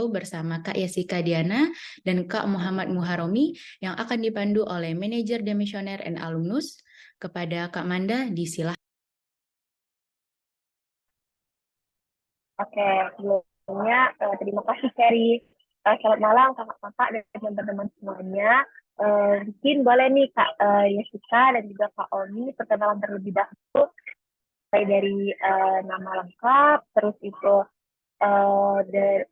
bersama Kak Yesika Diana dan Kak Muhammad Muharomi yang akan dipandu oleh Manajer Demisioner and Alumnus. Kepada Kak Manda, disilahkan. Oke, sebelumnya terima kasih Ferry. Selamat malam kakak-kakak dan teman-teman semuanya. Mungkin boleh nih Kak Yesika dan juga Kak Oni perkenalan terlebih dahulu, mulai dari nama lengkap, terus itu dari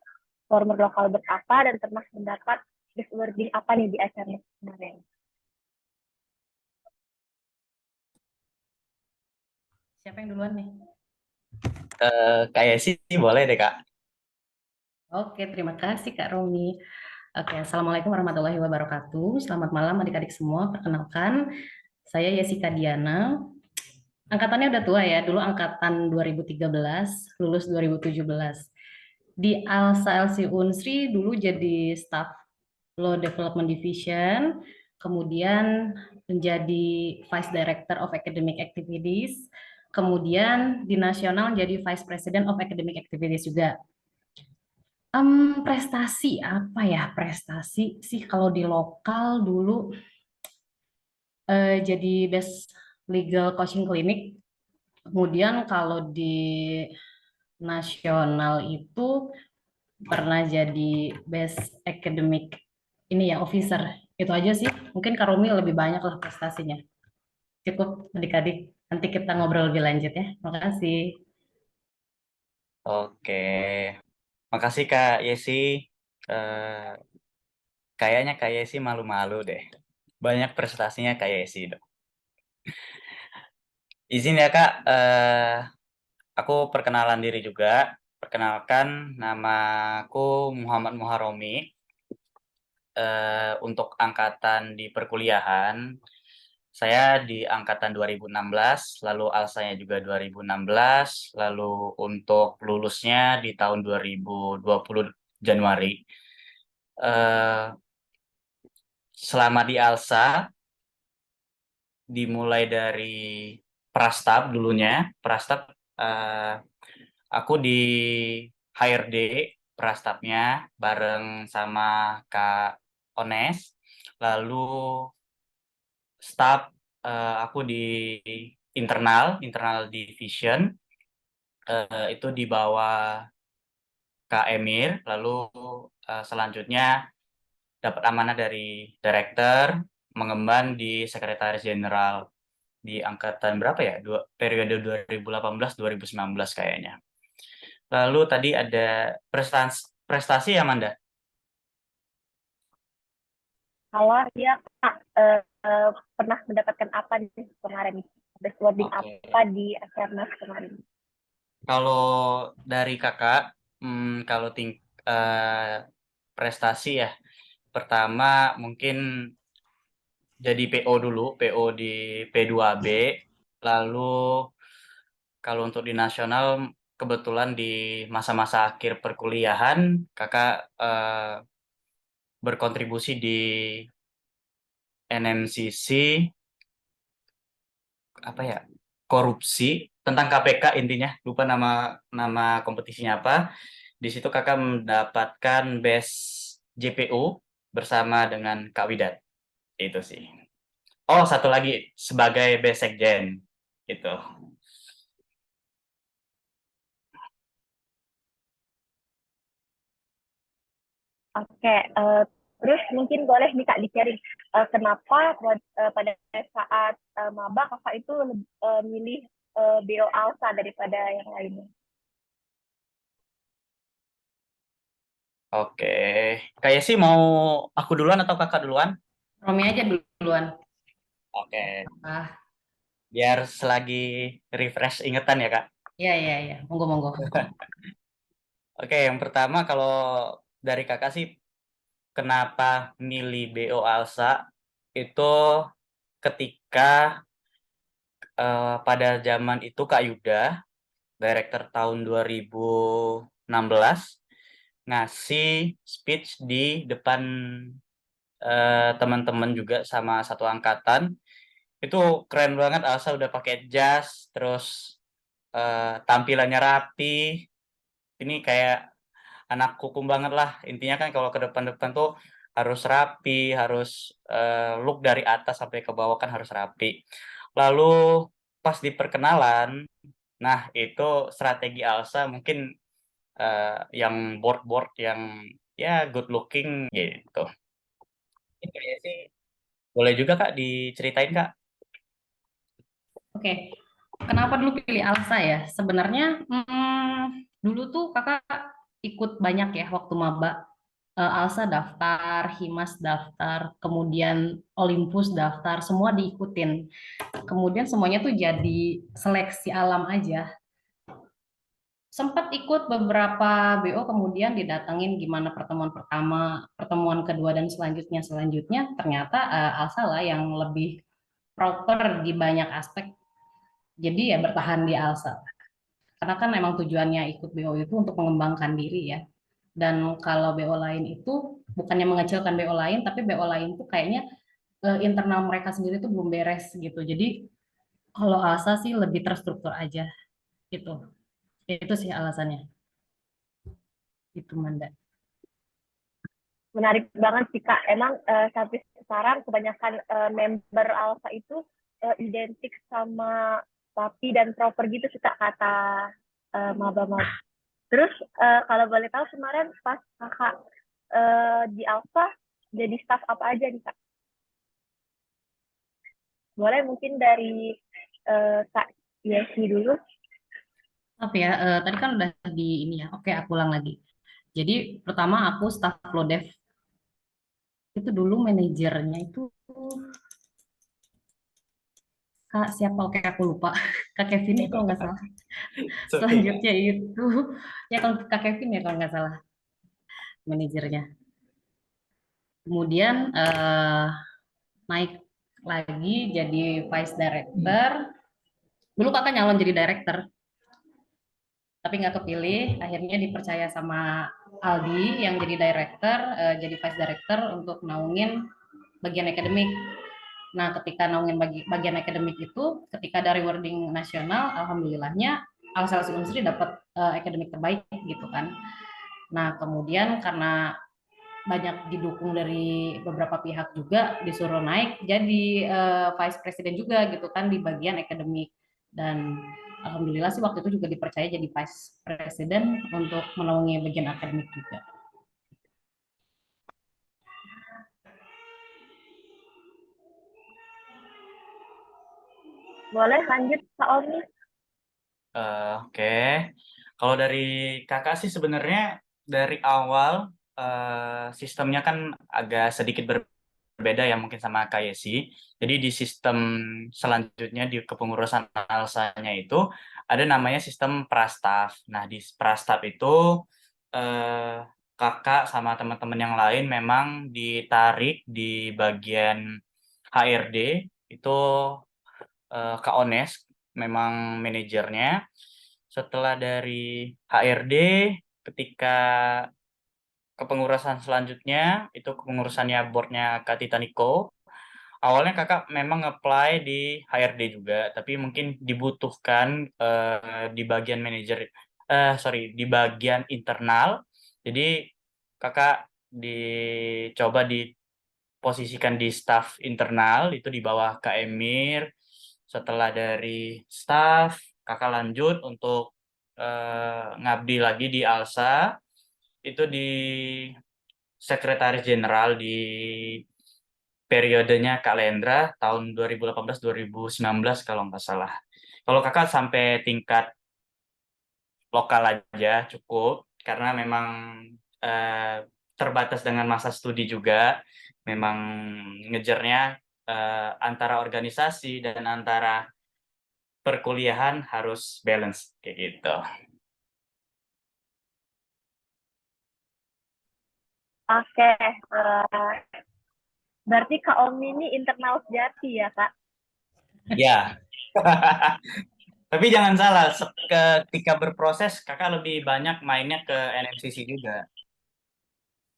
former lokal berapa dan pernah mendapat guest awarding apa nih di acara kemarin. Siapa yang duluan nih? Kayak sih boleh deh Kak. Oke, terima kasih Kak Romi. Oke, Assalamualaikum warahmatullahi wabarakatuh. Selamat malam adik-adik semua. Perkenalkan, saya Yesika Diana. Angkatannya udah tua ya, dulu angkatan 2013, lulus 2017. Di ALSA LC Unsri dulu jadi staff Law Development Division, kemudian menjadi Vice Director of Academic Activities, kemudian di nasional jadi Vice President of Academic Activities juga. Prestasi apa ya? Prestasi sih kalau di lokal dulu jadi Best Legal Coaching Clinic. Kemudian kalau di nasional itu pernah jadi Best Academic ini ya Officer. Itu aja sih. Mungkin Kak Romi lebih banyak lah prestasinya. Cukup adik-adik. Nanti kita ngobrol lebih lanjut ya. Terima kasih. Oke, makasih Kak Yesi. Eh, Kayaknya Kak Yesi malu-malu deh. Banyak prestasinya Kak Yesi dong. Izin ya Kak, aku perkenalan diri juga. Perkenalkan, namaku Muhammad Muharomi. Untuk angkatan di perkuliahan, saya di angkatan 2016, lalu alsanya juga 2016, lalu untuk lulusnya di tahun 2020 Januari. Eh, Selama di Alsa, dimulai dari Prastab dulunya. Prastab, aku di HRD Prastabnya bareng sama Kak Ones. Lalu staf, aku di internal division, itu di bawah Kak Emir. Lalu selanjutnya dapat amanah dari direktur mengemban di sekretaris jenderal di angkatan berapa ya? Periode 2018-2019 kayaknya. Lalu tadi ada prestasi ya, Manda? Kalau dia Kak pernah mendapatkan apa nih kemarin? Best awarding Oke. apa di acara kemarin? Kalau dari kakak, kalau prestasi ya, pertama mungkin jadi PO dulu, PO di P2B, lalu kalau untuk di nasional, kebetulan di masa-masa akhir perkuliahan, kakak berkontribusi di NMCC, apa ya, korupsi, tentang KPK intinya, lupa nama nama kompetisinya apa. Di situ kakak mendapatkan best JPO bersama dengan Kak Widat. Itu sih. Oh, satu lagi sebagai best sekjen. Itu. Oke, terus mungkin boleh nih Kak di-sharing kenapa pada saat maba Kakak itu milih BO Alsa daripada yang lainnya? Oke. Kayak sih mau aku duluan atau kakak duluan? Romi aja duluan. Oke. Ah, Biar selagi refresh ingetan ya, Kak. iya, iya, iya. Monggo, monggo. Oke, yang pertama kalau dari kakak sih kenapa milih BO Alsa itu ketika pada zaman itu Kak Yuda, director tahun 2016, ngasih speech di depan teman-teman juga sama satu angkatan. Itu keren banget, Alsa udah pakai jas, terus tampilannya rapi. Ini kayak anak hukum banget lah. Intinya kan kalau ke depan-depan tuh harus rapi, harus look dari atas sampai ke bawah kan harus rapi. Lalu pas di perkenalan, nah itu strategi Alsa mungkin yang board-board yang ya good looking gitu. Ini kayaknya sih boleh juga Kak diceritain Kak. Oke, kenapa dulu pilih Alsa ya? Sebenarnya dulu tuh kakak ikut banyak ya waktu maba. Alsa daftar, Himas daftar, kemudian Olympus daftar, semua diikutin. Kemudian semuanya tuh jadi seleksi alam aja. Sempat ikut beberapa BO, kemudian didatengin gimana pertemuan pertama, pertemuan kedua, dan selanjutnya ternyata Alsa lah yang lebih proper di banyak aspek. Jadi ya bertahan di Alsa. Karena kan emang tujuannya ikut BO itu untuk mengembangkan diri ya. Dan kalau BO lain itu bukannya mengecilkan BO lain, tapi BO lain tuh kayaknya internal mereka sendiri tuh belum beres gitu. Jadi kalau Alsa sih lebih terstruktur aja gitu. Itu sih alasannya. Itu Manda. Menarik banget sih Kak. Emang sampai sekarang kebanyakan member Alpha itu identik sama rapi dan proper gitu sih Kak, kata maba-maba. Terus kalau boleh tahu kemarin pas Kakak di Alpha jadi staff apa aja nih Kak? Boleh mungkin dari Kak Yesi dulu. Tapi ya, tadi kan udah di ini ya. Oke, aku ulang lagi. Jadi pertama aku staff Flodev. Itu dulu manajernya itu Kak siapa? Oke, aku lupa. Kak Kevin ya kalau nggak salah. Oke Kak. Selanjutnya itu ya kalau Kak Kevin ya kalau nggak salah manajernya. Kemudian naik lagi jadi vice director. Dulu kakak nyalon jadi director, tapi nggak kepilih. Akhirnya dipercaya sama Aldi yang jadi director, jadi vice director untuk naungin bagian akademik. Nah, ketika naungin bagian akademik itu, ketika dari rewarding nasional, alhamdulillahnya Alsel Unsri dapat akademik terbaik gitu kan. Nah, kemudian karena banyak didukung dari beberapa pihak juga disuruh naik jadi vice president juga gitu kan di bagian akademik, dan alhamdulillah sih waktu itu juga dipercaya jadi vice president untuk menaungi bagian akademik juga. Boleh lanjut Kak Omi. Oke. Kalau dari kakak sih sebenarnya dari awal sistemnya kan agak sedikit berbeda ya mungkin sama KYC. Jadi di sistem selanjutnya di kepengurusan alsanya itu ada namanya sistem prastaf. Nah di prastaf itu eh, kakak sama teman-teman yang lain memang ditarik di bagian HRD itu Kak Ones memang manajernya. Setelah dari HRD, ketika kepengurusan selanjutnya, itu kepengurusannya boardnya Kak Tita Niko. Awalnya kakak memang apply di HRD juga, tapi mungkin dibutuhkan di bagian manajer, sorry, di bagian internal. Jadi kakak dicoba diposisikan di staff internal, itu di bawah Kak Emir. Setelah dari staff, kakak lanjut untuk ngabdi lagi di ALSA, itu di Sekretaris Jenderal di periodenya Kak Lendra tahun 2018-2019 kalau nggak salah. Kalau kakak sampai tingkat lokal aja cukup, karena memang eh, terbatas dengan masa studi juga, memang ngejarnya antara organisasi dan antara perkuliahan harus balance kayak gitu. Oke, berarti Kak Omi ini internal sejati ya Kak? Ya. Tapi jangan salah, ketika berproses kakak lebih banyak mainnya ke NMCC juga.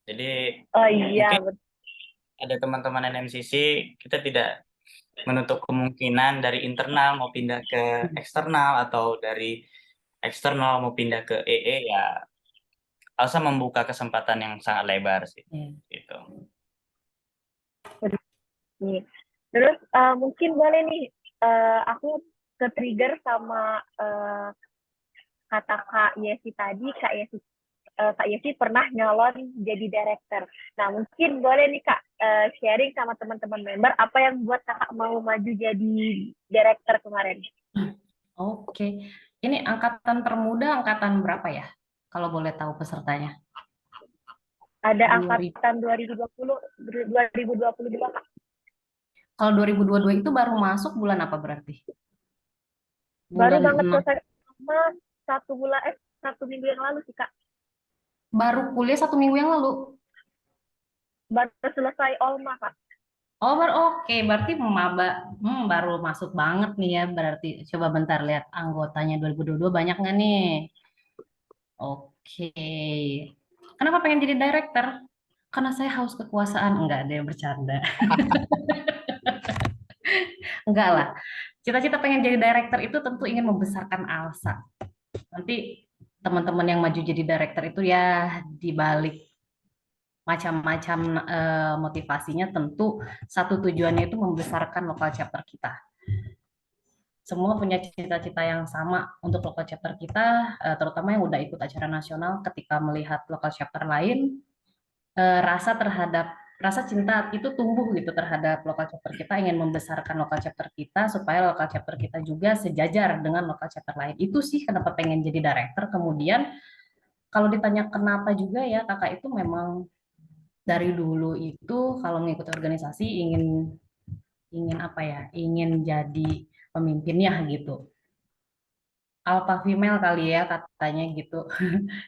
Jadi Oh iya, mungkin betul. ada teman-teman NMCC, kita tidak menutup kemungkinan dari internal mau pindah ke eksternal atau dari eksternal mau pindah ke EE ya Alsa membuka kesempatan yang sangat lebar sih, Iya. gitu. Nih. Terus mungkin boleh nih, aku ke-trigger sama kata Kak Yesi tadi. Kak Yesi pernah nyalon jadi director. Nah, mungkin boleh nih Kak sharing sama teman-teman member apa yang buat Kakak mau maju jadi director kemarin. Oke. Ini angkatan termuda angkatan berapa ya? Kalau boleh tahu pesertanya. Ada 2000. angkatan 2022 Kak. Kalau 2022 itu baru masuk bulan apa berarti? Baru Bulan banget 6. selesai sama 1 minggu yang lalu sih Kak. Baru kuliah 1 minggu yang lalu. Baru selesai Olma Kak. Oh, oke, berarti maba, baru masuk banget nih ya. Berarti coba bentar lihat anggotanya 2022 banyak nggak nih? Oke. Kenapa pengen jadi director? Karena saya haus kekuasaan. Enggak, ada yang bercanda. Enggak lah. Cita-cita pengen jadi director itu tentu ingin membesarkan Alsa. Nanti teman-teman yang maju jadi director itu ya di balik macam-macam motivasinya tentu satu tujuannya itu membesarkan lokal chapter kita. Semua punya cita-cita yang sama untuk local chapter kita, terutama yang udah ikut acara nasional ketika melihat local chapter lain, rasa cinta itu tumbuh gitu terhadap local chapter kita, ingin membesarkan local chapter kita supaya local chapter kita juga sejajar dengan local chapter lain. Itu sih kenapa pengen jadi director. Kemudian kalau ditanya kenapa juga ya, kakak itu memang dari dulu itu kalau mengikuti organisasi ingin ingin apa ya, ingin jadi pemimpinnya gitu. Alpha female kali ya katanya gitu.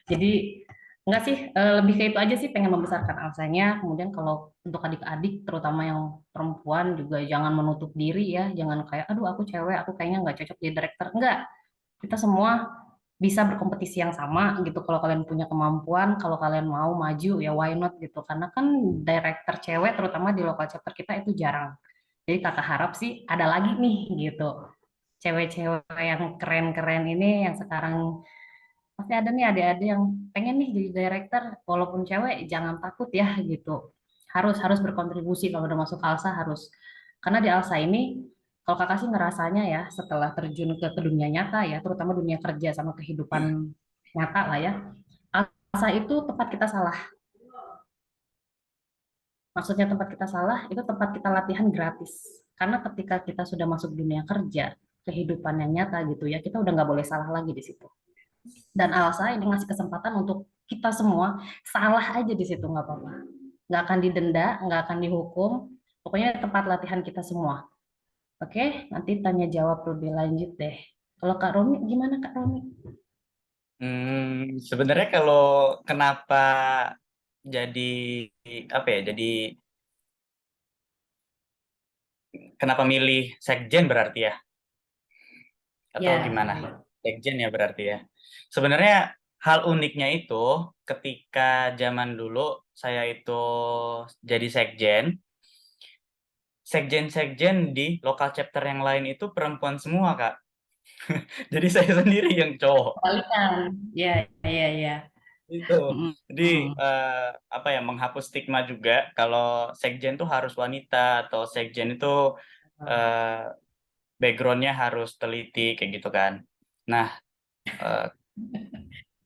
Jadi enggak sih, lebih ke itu aja sih, pengen membesarkan Alsanya. Kemudian kalau untuk adik-adik terutama yang perempuan juga jangan menutup diri ya, jangan kayak aduh aku cewek aku kayaknya nggak cocok jadi director. Enggak, kita semua bisa berkompetisi yang sama gitu. Kalau kalian punya kemampuan, kalau kalian mau maju ya why not gitu. Karena kan director cewek terutama di local chapter kita itu jarang. Jadi kakak harap sih ada lagi nih gitu. Cewek-cewek yang keren-keren ini yang sekarang pasti ada nih adik-adik yang pengen nih jadi director, walaupun cewek jangan takut ya gitu. Harus harus berkontribusi kalau udah masuk Alsa harus. Karena di Alsa ini kalau kakak sih ngerasanya ya setelah terjun ke dunia nyata ya, terutama dunia kerja sama kehidupan nyata lah ya. Alsa itu tempat kita salah. Maksudnya tempat kita salah itu tempat kita latihan gratis. Karena ketika kita sudah masuk dunia kerja, kehidupan yang nyata gitu ya, kita udah nggak boleh salah lagi di situ. Dan Alsa ini ngasih kesempatan untuk kita semua salah aja di situ nggak apa-apa. Nggak akan didenda, nggak akan dihukum. Pokoknya tempat latihan kita semua. Oke, nanti tanya jawab lebih lanjut deh. Kalau Kak Romi, gimana Kak Romi? Sebenarnya kalau kenapa jadi apa ya? Jadi kenapa milih sekjen berarti ya? Atau Ya, gimana? Sekjen ya berarti ya. Sebenarnya hal uniknya itu ketika zaman dulu saya itu jadi sekjen-sekjen di lokal chapter yang lain itu perempuan semua, Kak. Jadi saya sendiri yang cowok. kebalikan. Ya, ya, ya. Itu. Mm, Jadi mm. apa ya, menghapus stigma juga kalau sekjen tuh harus wanita atau sekjen itu eh, backgroundnya harus teliti kayak gitu kan. Nah, eh,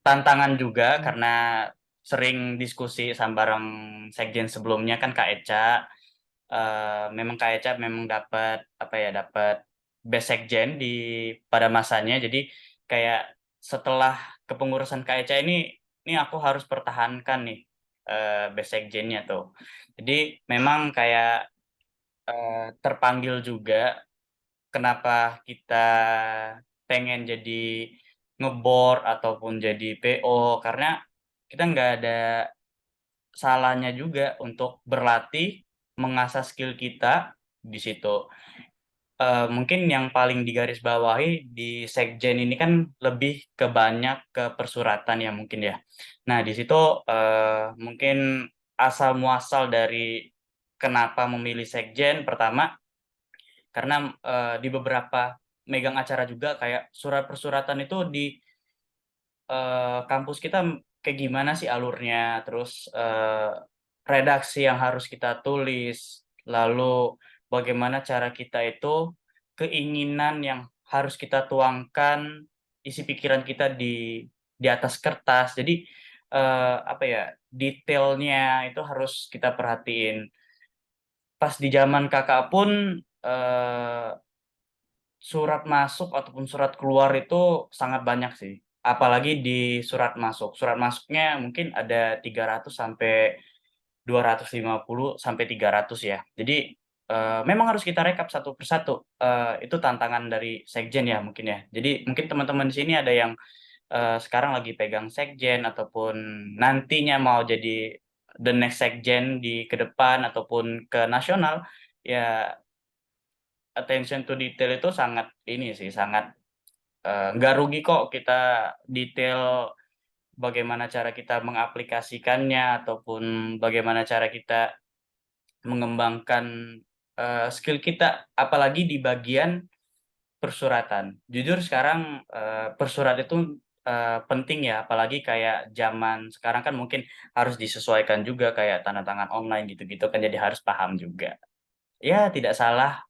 tantangan juga karena sering diskusi sama bareng sekjen sebelumnya kan Kak Eca, memang Kak Eca memang dapat apa ya, dapat best sekjen di pada masanya. Jadi kayak setelah kepengurusan Kak Eca ini aku harus pertahankan nih best sekjennya tuh. Jadi memang kayak terpanggil juga kenapa kita pengen jadi ngebor ataupun jadi PO, karena kita nggak ada salahnya juga untuk berlatih mengasah skill kita di situ. Mungkin yang paling digarisbawahi di sekjen ini kan lebih ke banyak ke persuratan ya mungkin ya. Nah di situ mungkin asal muasal dari kenapa memilih sekjen pertama karena di beberapa megang acara juga kayak surat persuratan itu di kampus kita kayak gimana sih alurnya, terus redaksi yang harus kita tulis, lalu bagaimana cara kita itu keinginan yang harus kita tuangkan, isi pikiran kita di atas kertas. Jadi apa ya, detailnya itu harus kita perhatiin. Pas di zaman kakak pun surat masuk ataupun surat keluar itu sangat banyak sih. Apalagi di surat masuk. Surat masuknya mungkin ada 300 sampai 250 sampai 300 ya. Jadi memang harus kita rekap satu persatu. Itu tantangan dari sekjen ya mungkin ya. Jadi mungkin teman-teman di sini ada yang sekarang lagi pegang sekjen ataupun nantinya mau jadi the next sekjen di ke depan ataupun ke nasional, ya attention to detail itu sangat ini sih, sangat nggak rugi kok kita detail bagaimana cara kita mengaplikasikannya ataupun bagaimana cara kita mengembangkan skill kita, apalagi di bagian persuratan. Jujur sekarang persurat itu penting ya, apalagi kayak zaman sekarang kan mungkin harus disesuaikan juga kayak tanda tangan online gitu-gitu kan, jadi harus paham juga. Ya, tidak salah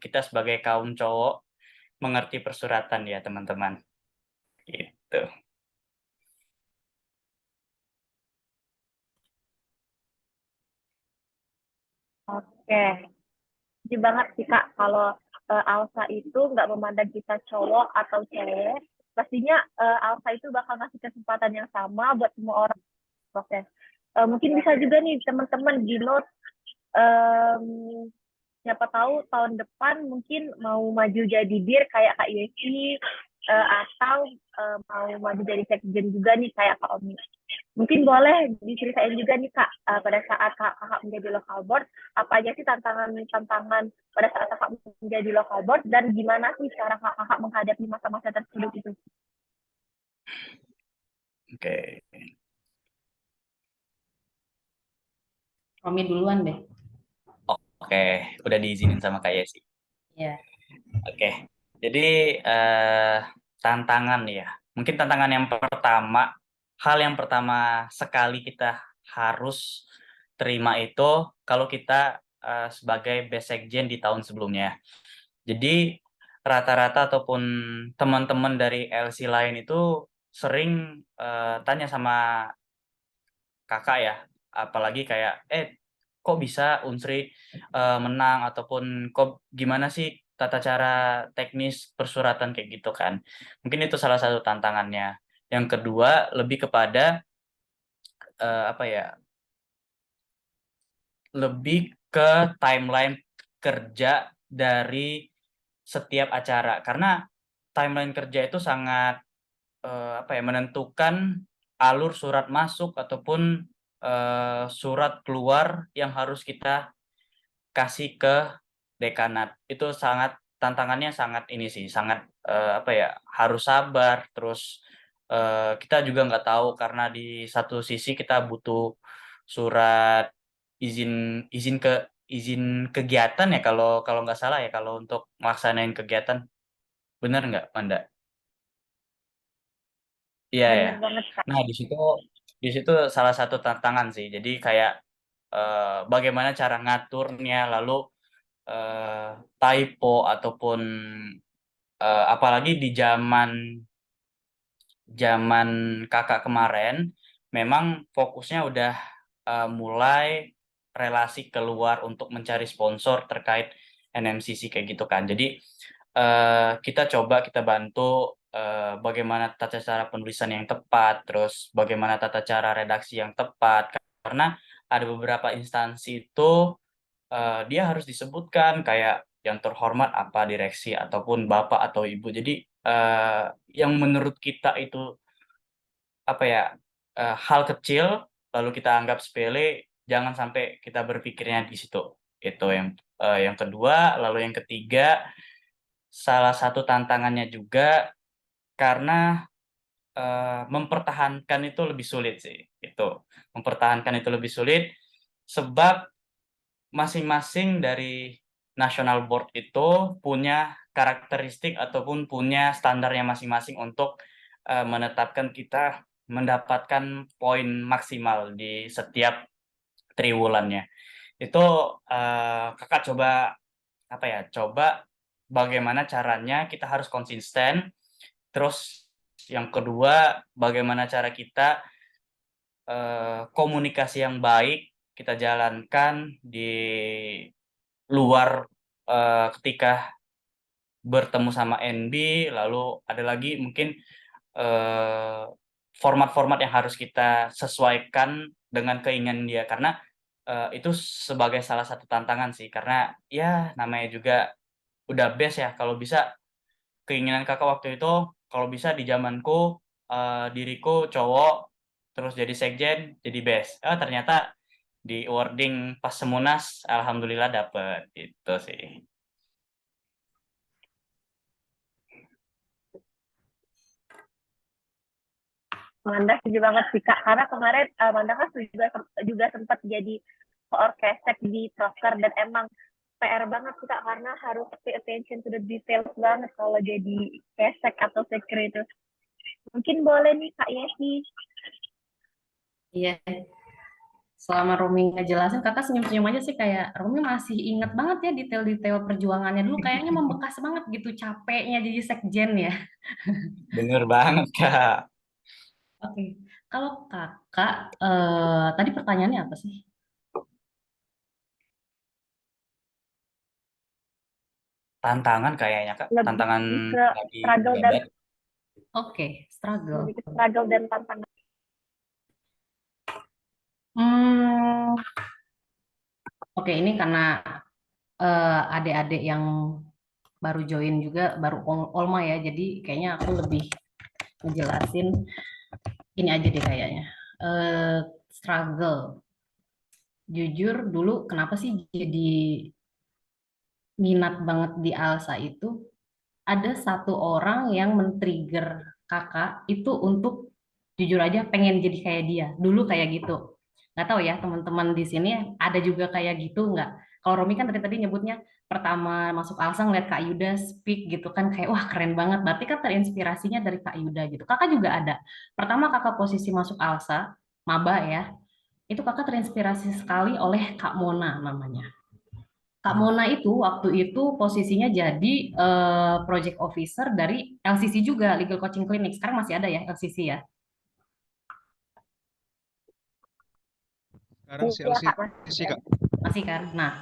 kita sebagai kaum cowok mengerti persuratan ya, teman-teman. Gitu. Oke, setuju banget sih Kak, kalau Alsa itu nggak memandang kita cowok atau cewek, pastinya Alsa itu bakal ngasih kesempatan yang sama buat semua orang proses. Mungkin bisa juga nih teman-teman di note, em, siapa tahu tahun depan mungkin mau maju jadi dir kayak Kak Yesi, atau mau maju jadi sekjen juga nih kayak Kak Omi. Mungkin boleh diceritain juga nih Kak, pada saat kakak menjadi local board, apa aja sih tantangan pada saat kakak menjadi local board, dan gimana sih cara kakak menghadapi masa-masa tersebut itu? Oke. Romi duluan deh. Oke, udah diizinin sama Kak Yesi. Ya. Oke. Jadi tantangan ya. Mungkin tantangan yang pertama, hal yang pertama sekali kita harus terima itu kalau kita sebagai best sekjen di tahun sebelumnya. Jadi rata-rata ataupun teman-teman dari LC lain itu sering tanya sama kakak ya, apalagi kayak kok bisa Unsri menang, ataupun kok gimana sih tata cara teknis persuratan kayak gitu kan. Mungkin itu salah satu tantangannya. Yang kedua lebih kepada apa ya, lebih ke timeline kerja dari setiap acara, karena timeline kerja itu sangat apa ya, menentukan alur surat masuk ataupun surat keluar yang harus kita kasih ke dekanat. Itu sangat tantangannya sangat ini sih, sangat apa ya, harus sabar, terus kita juga nggak tahu karena di satu sisi kita butuh surat izin izin kegiatan ya, kalau kalau nggak salah ya, kalau untuk melaksanain kegiatan. Benar nggak, Manda? Iya ya. Bener banget Kak. Nah, di situ salah satu tantangan sih. Jadi kayak bagaimana cara ngaturnya, lalu eh, typo ataupun apalagi di zaman zaman kakak kemarin, memang fokusnya udah mulai relasi keluar untuk mencari sponsor terkait NMCC kayak gitu kan. Jadi kita coba kita bantu bagaimana tata cara penulisan yang tepat, terus bagaimana tata cara redaksi yang tepat, karena ada beberapa instansi itu dia harus disebutkan kayak yang terhormat apa direksi ataupun bapak atau ibu. Jadi yang menurut kita itu apa ya, hal kecil lalu kita anggap sepele, jangan sampai kita berpikirnya di situ. Itu yang kedua. Lalu yang ketiga, salah satu tantangannya juga karena mempertahankan itu lebih sulit sih. Itu mempertahankan itu lebih sulit sebab masing-masing dari national board itu punya karakteristik ataupun punya standarnya masing-masing untuk menetapkan kita mendapatkan poin maksimal di setiap triwulannya. Itu kakak coba apa ya? Coba bagaimana caranya kita harus konsisten. Terus yang kedua, bagaimana cara kita komunikasi yang baik kita jalankan di luar ketika bertemu sama NB, lalu ada lagi mungkin eh, format-format yang harus kita sesuaikan dengan keinginan dia karena itu sebagai salah satu tantangan sih karena ya namanya juga udah best ya kalau bisa keinginan kakak waktu itu kalau bisa di zamanku diriku cowok terus jadi sekjen jadi best ternyata di awarding pas Semunas alhamdulillah dapet itu sih. Manda setuju banget sih Kak, karena kemarin Manda kan juga sempat jadi koorkesek di proker dan emang PR banget sih Kak, karena harus pay attention to the details banget kalau jadi kesek atau sekre itu. Mungkin boleh nih Kak Yesi. Iya, selama Romi ngejelasin, kakak senyum-senyum aja sih kayak Romi masih ingat banget ya detail-detail perjuangannya dulu. Kayaknya membekas banget gitu capeknya jadi sekjen ya. Bener banget kak. Oke, kalau kakak, tadi pertanyaannya apa sih? Tantangan kayaknya kak tantangan Lebih ke lagi struggle dan jabat. Oke, struggle. lebih ke struggle dan tantangan. Hmm, oke, ini karena adik-adik yang baru join juga, baru Olma ya, jadi kayaknya aku lebih ngejelasin ini aja deh kayaknya. Eh, Struggle. Jujur dulu kenapa sih jadi minat banget di Alsa itu ada satu orang yang men-trigger kakak itu untuk jujur aja pengen jadi kayak dia dulu kayak gitu. Nggak tahu ya teman-teman di sini ada juga kayak gitu nggak? Kalau Romi kan tadi tadi nyebutnya pertama masuk Alsa ngeliat Kak Yuda speak gitu kan kayak wah keren banget. Berarti kan terinspirasinya dari Kak Yuda gitu. Kakak juga ada. Pertama kakak posisi masuk Alsa maba ya. Itu kakak terinspirasi sekali oleh Kak Mona namanya. Kak Mona itu waktu itu posisinya jadi project officer dari LCC juga, Legal Coaching Clinic. Sekarang masih ada ya LCC ya? Sekarang si Iya Kak, LCC masih. Kak. Masih kan? Nah,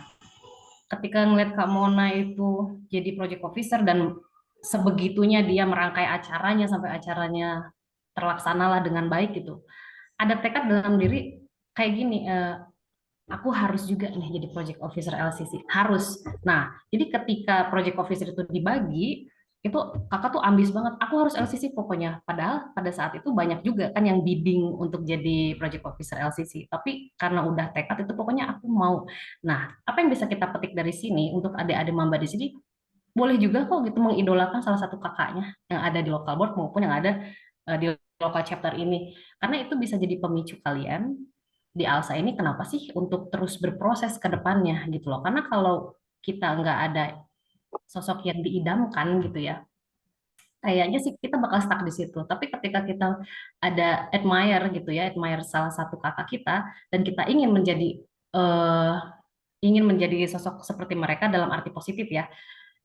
ketika ngeliat Kak Mona itu jadi project officer dan sebegitunya dia merangkai acaranya sampai acaranya terlaksana lah dengan baik gitu. Ada tekad dalam diri kayak gini, aku harus juga nih jadi project officer LCC harus. Nah jadi ketika project officer itu dibagi itu kakak tuh ambis banget aku harus LCC pokoknya padahal pada saat itu banyak juga kan yang bidding untuk jadi project officer LCC tapi karena udah tekad itu pokoknya aku mau. Nah apa yang bisa kita petik dari sini untuk adik-adik mamba di sini boleh juga kok gitu mengidolakan salah satu kakaknya yang ada di local board maupun yang ada di local chapter ini karena itu bisa jadi pemicu kalian di ALSA ini kenapa sih untuk terus berproses ke depannya gitu loh. Karena kalau kita nggak ada sosok yang diidamkan gitu ya, kayaknya sih kita bakal stuck di situ. Tapi ketika kita ada admire gitu ya, admire salah satu kakak kita dan kita eh, ingin menjadi sosok seperti mereka dalam arti positif ya,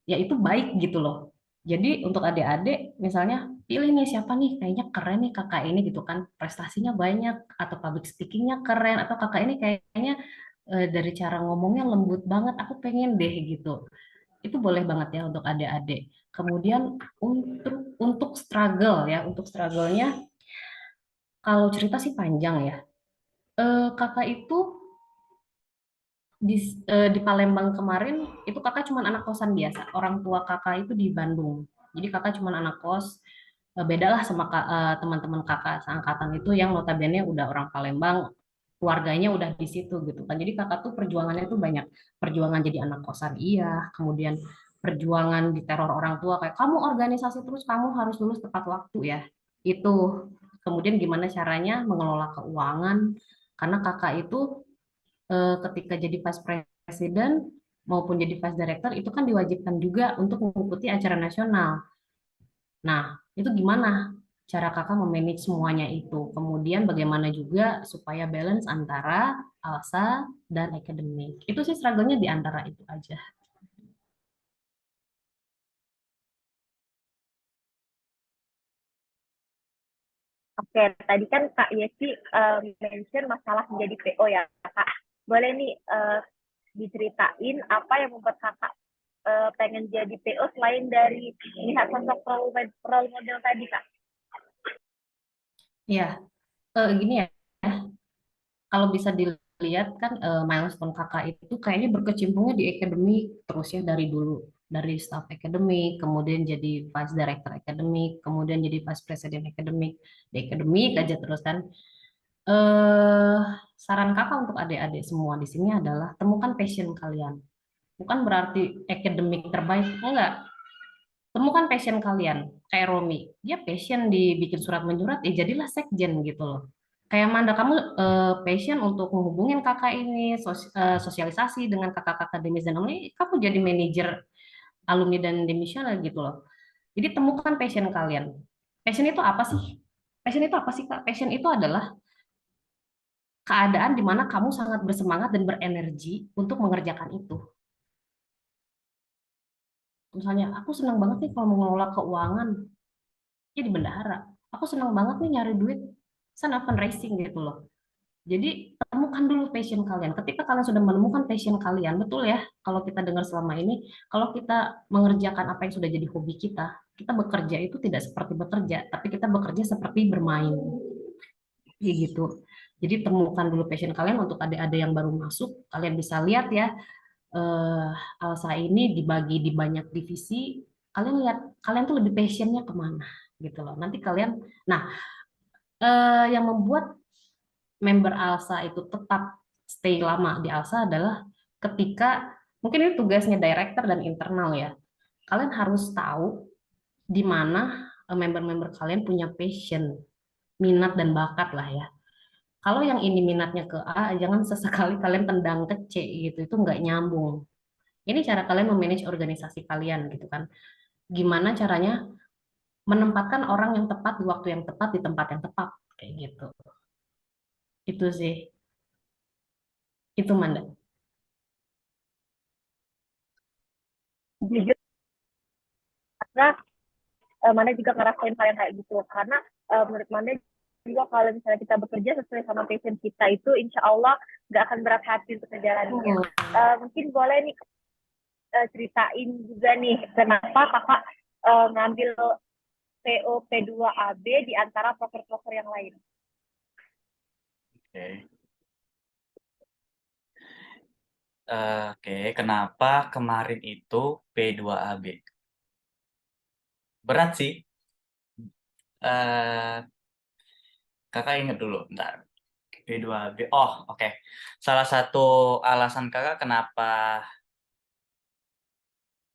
ya itu baik gitu loh. Jadi untuk adik-adik misalnya pilih nih siapa nih kayaknya keren nih kakak ini gitu kan prestasinya banyak atau public speakingnya keren atau kakak ini kayaknya dari cara ngomongnya lembut banget aku pengen deh gitu. Itu boleh banget ya untuk adik-adik. Kemudian untuk struggle ya untuk struggle-nya kalau cerita sih panjang ya. Kakak itu di Palembang kemarin itu kakak cuma anak kosan biasa. Orang tua kakak itu di Bandung. Jadi kakak cuma anak kos. Beda lah sama teman-teman kakak seangkatan itu yang notabene udah orang Palembang, keluarganya udah di situ gitu kan. Jadi kakak tuh perjuangannya tuh banyak. Perjuangan jadi anak kosan iya, kemudian perjuangan diteror orang tua kayak kamu organisasi terus kamu harus lulus tepat waktu ya. Itu. Kemudian gimana caranya mengelola keuangan karena kakak itu ketika jadi vice president maupun jadi vice director itu kan diwajibkan juga untuk mengikuti acara nasional. Nah, itu gimana? cara kakak memanage semuanya itu. Kemudian bagaimana juga supaya balance antara ALSA dan akademik. Itu sih struggle-nya di antara itu aja. Oke, tadi kan Kak Yesi mention masalah menjadi PO ya, Kak. Boleh nih diceritain apa yang membuat Kakak pengen jadi PO selain dari lihat sosok role model tadi, Kak? Ya, gini ya, kalau bisa dilihat kan milestone kakak itu kayaknya berkecimpungnya di akademik terus ya dari dulu. Dari staff akademik, kemudian jadi vice director akademik, kemudian jadi vice president akademik, di akademik aja terus kan. eh Saran kakak untuk adik-adik semua di sini adalah temukan passion kalian. Bukan berarti akademik terbaik, enggak. Temukan passion kalian. Kayak Romi, dia passion dibikin surat menyurat, ya jadilah sekjen gitu loh. Kayak Manda, kamu passion untuk menghubungin kakak ini, sosialisasi dengan kakak-kakak demis dan alumni, kamu jadi manajer alumni dan demisioner gitu loh. Jadi temukan passion kalian. Passion itu apa sih? Passion itu apa sih, Kak? Passion itu adalah keadaan di mana kamu sangat bersemangat dan berenergi untuk mengerjakan itu. Misalnya, aku senang banget nih kalau mengelola keuangan, jadi bendahara. Aku senang banget nih nyari duit, sana fundraising gitu loh. Jadi temukan dulu passion kalian. Ketika kalian sudah menemukan passion kalian, betul ya, kalau kita dengar selama ini, kalau kita mengerjakan apa yang sudah jadi hobi kita bekerja itu tidak seperti bekerja, tapi kita bekerja seperti bermain. Kayak gitu. Jadi temukan dulu passion kalian untuk adik-adik yang baru masuk. Kalian bisa lihat ya, eh, Alsa ini dibagi di banyak divisi. Kalian lihat, kalian tuh lebih passionnya kemana gitu loh. Nanti kalian, nah yang membuat member Alsa itu tetap stay lama di Alsa adalah ketika, mungkin ini tugasnya director dan internal ya. Kalian harus tahu di mana member-member kalian punya passion, minat dan bakat lah ya. Kalau yang ini minatnya ke A, jangan sesekali kalian tendang ke C gitu, itu nggak nyambung. Ini cara kalian memanage organisasi kalian gitu kan. Gimana caranya menempatkan orang yang tepat di waktu yang tepat di tempat yang tepat kayak gitu. Itu sih, itu Manda. Jujur, karena Manda juga ngerasain hal yang kayak gitu. Karena menurut Manda juga kalau misalnya kita bekerja sesuai sama passion kita itu, insya Allah nggak akan berat hati untuk menjalannya. Mungkin boleh nih ceritain juga nih kenapa kakak ngambil PO P2AB di antara poker-poker yang lain. Oke. Oke, kenapa kemarin itu P2AB? Berat sih. Eh, kakak inget dulu, bentar. P2AB. Oh, oke. Salah satu alasan kakak kenapa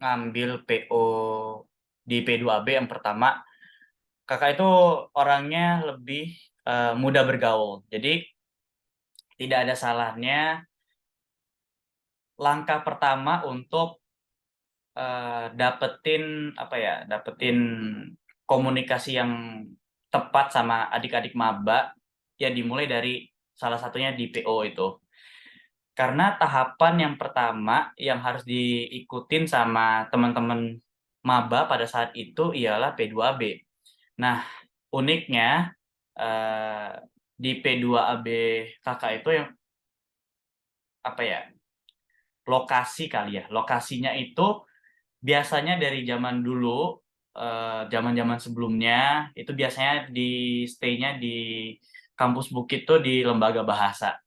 ngambil PO di P2AB yang pertama, kakak itu orangnya lebih mudah bergaul. Jadi tidak ada salahnya langkah pertama untuk dapetin apa ya, dapetin komunikasi yang tepat sama adik-adik maba ya dimulai dari salah satunya di PO itu. Karena tahapan yang pertama yang harus diikutin sama teman-teman maba pada saat itu ialah P2AB. Nah, uniknya eh, di P2AB kakak itu yang apa ya, lokasi kali ya. Lokasinya itu biasanya dari zaman dulu, zaman-zaman sebelumnya, itu biasanya di stay-nya di kampus Bukit tuh di Lembaga Bahasa.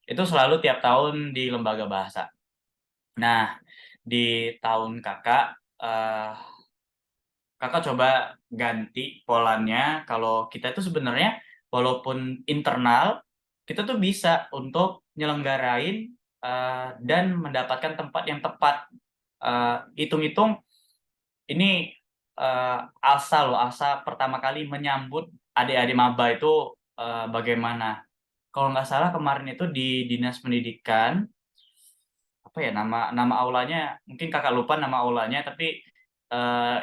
Itu selalu tiap tahun di Lembaga Bahasa. Nah, di tahun eh, kakak coba ganti polanya. Kalau kita itu sebenarnya walaupun internal, kita tuh bisa untuk nyelenggarain dan mendapatkan tempat yang tepat. Hitung-hitung ini Alsa loh, Alsa pertama kali menyambut adik-adik maba itu bagaimana? Kalau nggak salah kemarin itu di Dinas Pendidikan, apa ya nama aulanya, mungkin kakak lupa nama aulanya, tapi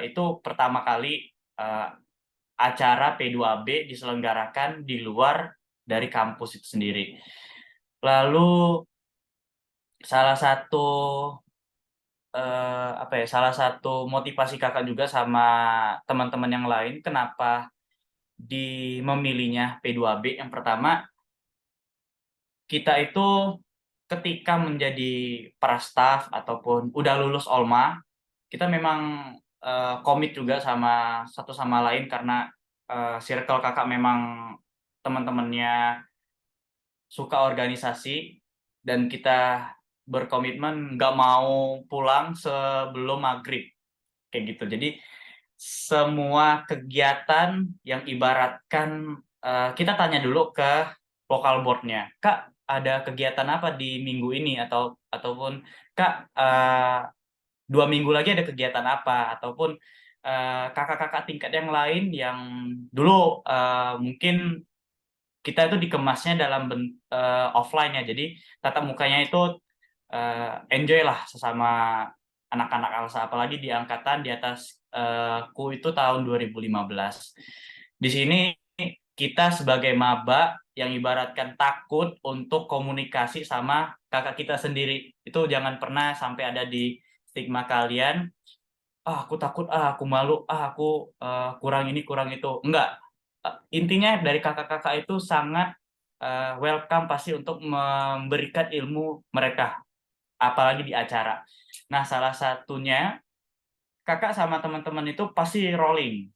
itu pertama kali eh, acara P2B diselenggarakan di luar dari kampus itu sendiri. Lalu salah satu salah satu motivasi kakak juga sama teman-teman yang lain kenapa memilihnya P2B. Yang pertama, kita itu ketika menjadi prastaf ataupun udah lulus Olma, kita memang komit juga sama satu sama lain karena circle kakak memang teman-temannya suka organisasi dan kita berkomitmen nggak mau pulang sebelum maghrib kayak gitu. Jadi semua kegiatan yang ibaratkan kita tanya dulu ke lokal boardnya, Kak ada kegiatan apa di minggu ini ataupun Kak 2 minggu lagi ada kegiatan apa ataupun kakak-kakak tingkat yang lain yang dulu mungkin kita itu dikemasnya dalam offline ya, jadi tatap mukanya itu enjoy lah sesama anak-anak Alsa, apalagi di angkatan di atas ku itu tahun 2015. Di sini kita sebagai maba yang ibaratkan takut untuk komunikasi sama kakak kita sendiri, itu jangan pernah sampai ada di stigma kalian, aku takut, aku malu, aku kurang ini kurang itu. Enggak. Intinya dari kakak-kakak itu sangat welcome pasti untuk memberikan ilmu mereka, apalagi di acara. Nah, salah satunya kakak sama teman-teman itu pasti rolling.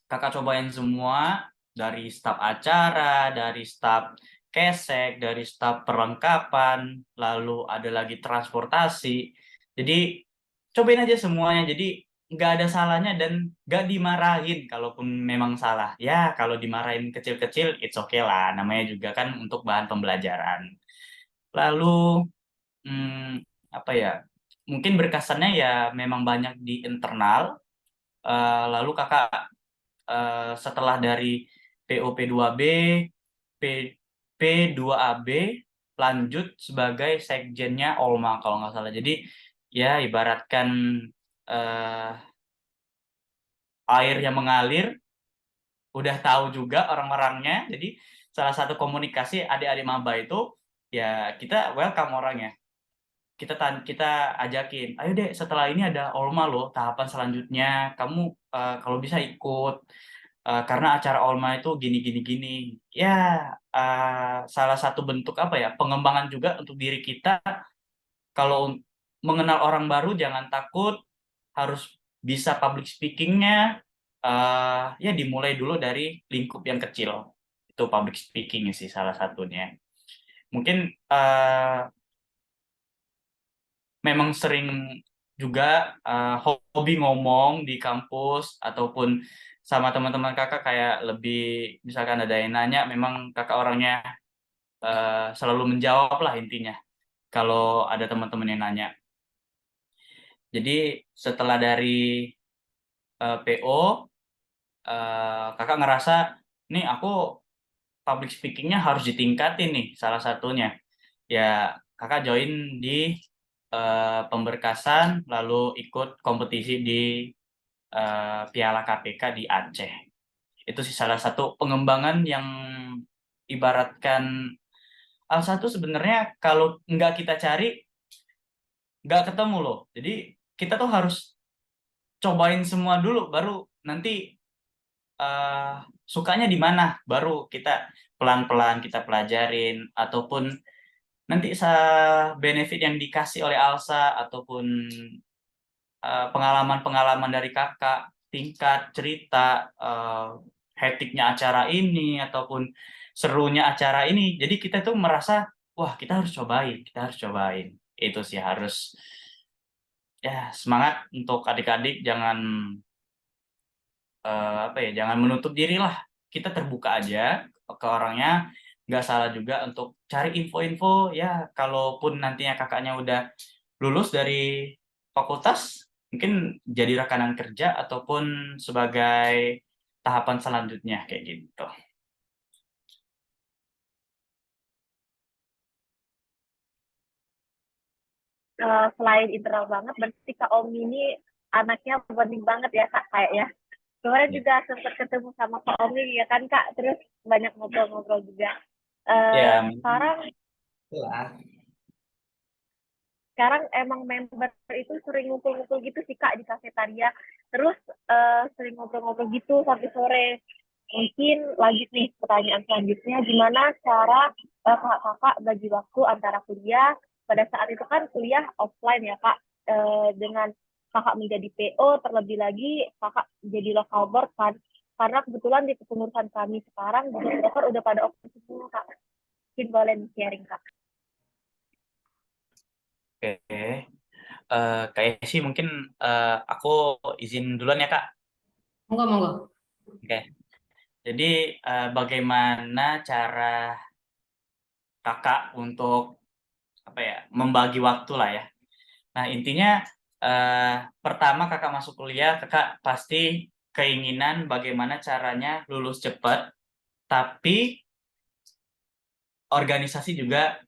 Kakak cobain semua dari staf acara, dari staf kesek, dari staf perlengkapan, lalu ada lagi transportasi. Jadi cobain aja semuanya. Jadi nggak ada salahnya dan nggak dimarahin kalaupun memang salah. Ya kalau dimarahin kecil-kecil, it's okay lah. Namanya juga kan untuk bahan pembelajaran. Lalu apa ya? Mungkin berkesannya ya memang banyak di internal. Lalu kakak setelah dari POP2B, P, P2AB lanjut sebagai sekjennya Olma kalau nggak salah. Jadi ya ibaratkan eh, air yang mengalir, udah tahu juga orang-orangnya. Jadi salah satu komunikasi adik-adik maba itu ya kita welcome orangnya. Kita ajakin, ayo deh setelah ini ada Olma loh, tahapan selanjutnya kamu kalau bisa ikut. Karena acara Olma itu gini gini gini ya, salah satu bentuk apa ya pengembangan juga untuk diri kita. Kalau mengenal orang baru jangan takut, harus bisa public speakingnya. Ya dimulai dulu dari lingkup yang kecil, itu public speaking sih salah satunya. Mungkin memang sering juga hobi ngomong di kampus ataupun sama teman-teman kakak, kayak lebih misalkan ada yang nanya, memang kakak orangnya selalu menjawab lah intinya kalau ada teman-teman yang nanya. Jadi setelah dari PO, kakak ngerasa nih aku public speakingnya harus ditingkatin nih, salah satunya ya kakak join di pemberkasan lalu ikut kompetisi di Piala KPK di Aceh. Itu sih salah satu pengembangan yang ibaratkan satu sebenarnya kalau nggak kita cari nggak ketemu loh. Jadi kita tuh harus cobain semua dulu baru nanti eh, sukanya di mana, baru kita pelan-pelan kita pelajarin ataupun nanti benefit yang dikasih oleh Alsa ataupun pengalaman-pengalaman dari kakak, tingkat cerita, hektiknya acara ini ataupun serunya acara ini. Jadi kita tuh merasa, wah kita harus cobain. Itu sih harus ya semangat untuk adik-adik, jangan jangan menutup diri lah. Kita terbuka aja ke orangnya, nggak salah juga untuk cari info-info ya. Kalaupun nantinya kakaknya udah lulus dari fakultas, mungkin jadi rekanan kerja ataupun sebagai tahapan selanjutnya kayak gitu. Selain internal banget, berarti Kak Om ini anaknya penting banget ya Kak, kayak ya. Kemarin Ya, juga sempat ketemu sama Kak Omi ya kan Kak, terus banyak ngobrol-ngobrol juga. ya, Sekarang lah. sekarang emang member itu sering ngumpul-ngumpul gitu sih Kak di kafetaria. Terus sering ngobrol-ngobrol gitu sampai sore. Mungkin lanjut nih pertanyaan selanjutnya, gimana cara kakak-kakak bagi waktu antara kuliah, pada saat itu kan kuliah offline ya Kak, dengan kakak menjadi PO, terlebih lagi kakak jadi local board kan, karena kebetulan di kepengurusan kami sekarang di developer udah pada off semua Kak. Mungkin boleh sharing Kak. Oke. Kayak sih mungkin aku izin duluan ya Kak. Monggo, monggo. Oke. Jadi bagaimana cara Kakak untuk apa ya membagi waktu lah ya. Nah intinya pertama Kakak masuk kuliah, Kakak pasti keinginan bagaimana caranya lulus cepat, tapi organisasi juga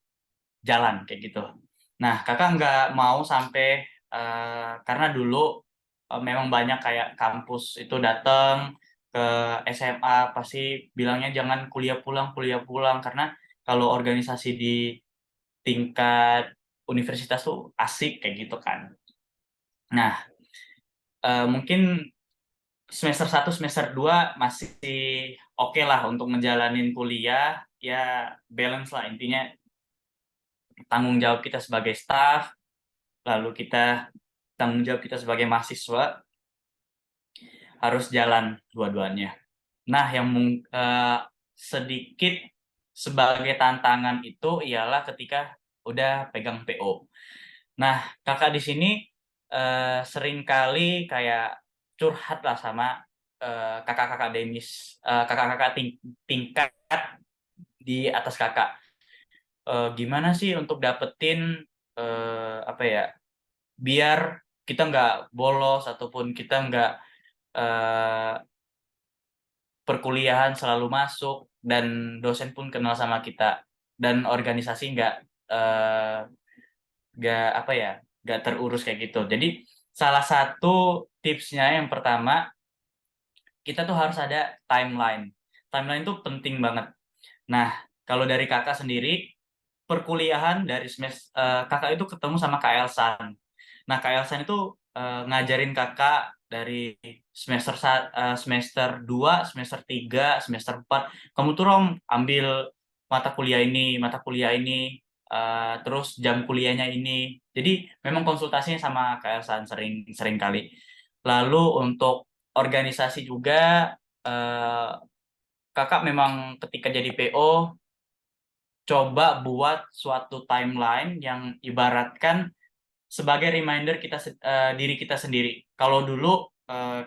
jalan kayak gitu. Nah Kakak nggak mau sampai karena dulu memang banyak kayak kampus itu datang ke SMA pasti bilangnya jangan kuliah pulang karena kalau organisasi di tingkat universitas tuh asik kayak gitu kan. Nah, mungkin semester 1 semester 2 masih oke lah untuk ngejalanin kuliah, ya balance lah intinya tanggung jawab kita sebagai staff, lalu kita tanggung jawab kita sebagai mahasiswa harus jalan dua-duanya. Nah, yang sedikit sebagai tantangan itu ialah ketika udah pegang PO. Nah, kakak di sini sering kali kayak curhat lah sama kakak-kakak Demis, kakak-kakak tingkat di atas kakak. Gimana sih untuk dapetin apa ya, biar kita nggak bolos ataupun kita nggak eh, perkuliahan selalu masuk dan dosen pun kenal sama kita dan organisasi eh, nggak apa ya nggak terurus kayak gitu. Jadi salah satu tipsnya yang pertama kita tuh harus ada timeline. Timeline itu penting banget. Nah kalau dari kakak sendiri perkuliahan dari semester kakak itu ketemu sama Kak Elsan. Nah Kak Elsan itu ngajarin kakak dari semester 2, semester 3, semester 4. Kamu tuh Rom ambil mata kuliah ini, terus jam kuliahnya ini. Jadi memang konsultasinya sama Kak Elsan sering sering kali. Lalu untuk organisasi juga kakak memang ketika jadi PO coba buat suatu timeline yang ibaratkan sebagai reminder diri kita sendiri. Kalau dulu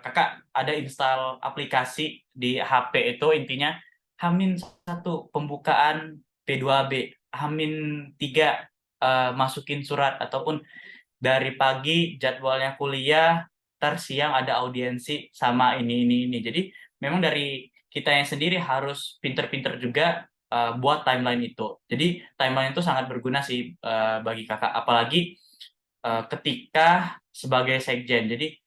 kakak ada install aplikasi di HP itu intinya H-1 pembukaan P2B, H-3 masukin surat ataupun dari pagi jadwalnya kuliah, ntar siang ada audiensi sama ini. Jadi memang dari kita yang sendiri harus pinter-pinter juga buat timeline itu. Jadi timeline itu sangat berguna sih bagi kakak, apalagi ketika sebagai sekjen. Jadi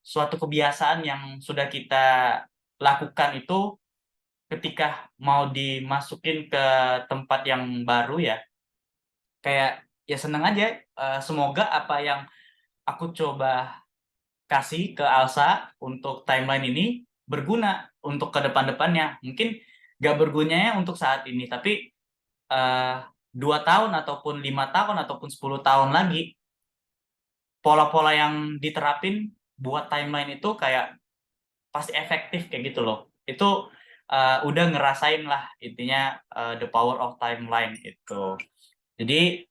suatu kebiasaan yang sudah kita lakukan itu ketika mau dimasukin ke tempat yang baru ya, kayak ya seneng aja. Semoga apa yang aku coba kasih ke Alsa untuk timeline ini berguna untuk ke depan-depannya. Mungkin gak bergunanya untuk saat ini, tapi eh, 2 tahun ataupun 5 tahun ataupun 10 tahun lagi, pola-pola yang diterapin buat timeline itu kayak pasti efektif kayak gitu loh. Itu udah ngerasain lah intinya the power of timeline itu. Jadi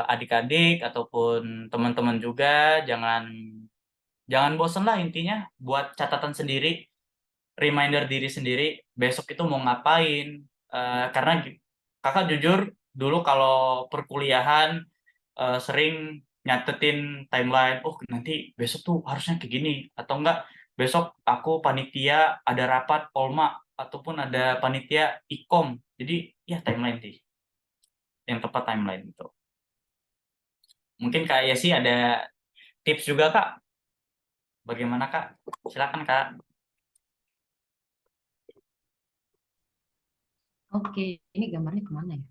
adik-adik ataupun teman-teman juga jangan jangan bosen lah intinya buat catatan sendiri, reminder diri sendiri besok itu mau ngapain. Karena kakak jujur dulu kalau perkuliahan sering nyatetin timeline, oh nanti besok tuh harusnya kayak gini atau enggak besok aku panitia ada rapat polma ataupun ada panitia ikom. Jadi ya timeline sih yang tepat timeline itu. Mungkin kayak sih ada tips juga kak. Bagaimana Kak? Silakan Kak. Oke, ini gambarnya kemana ya?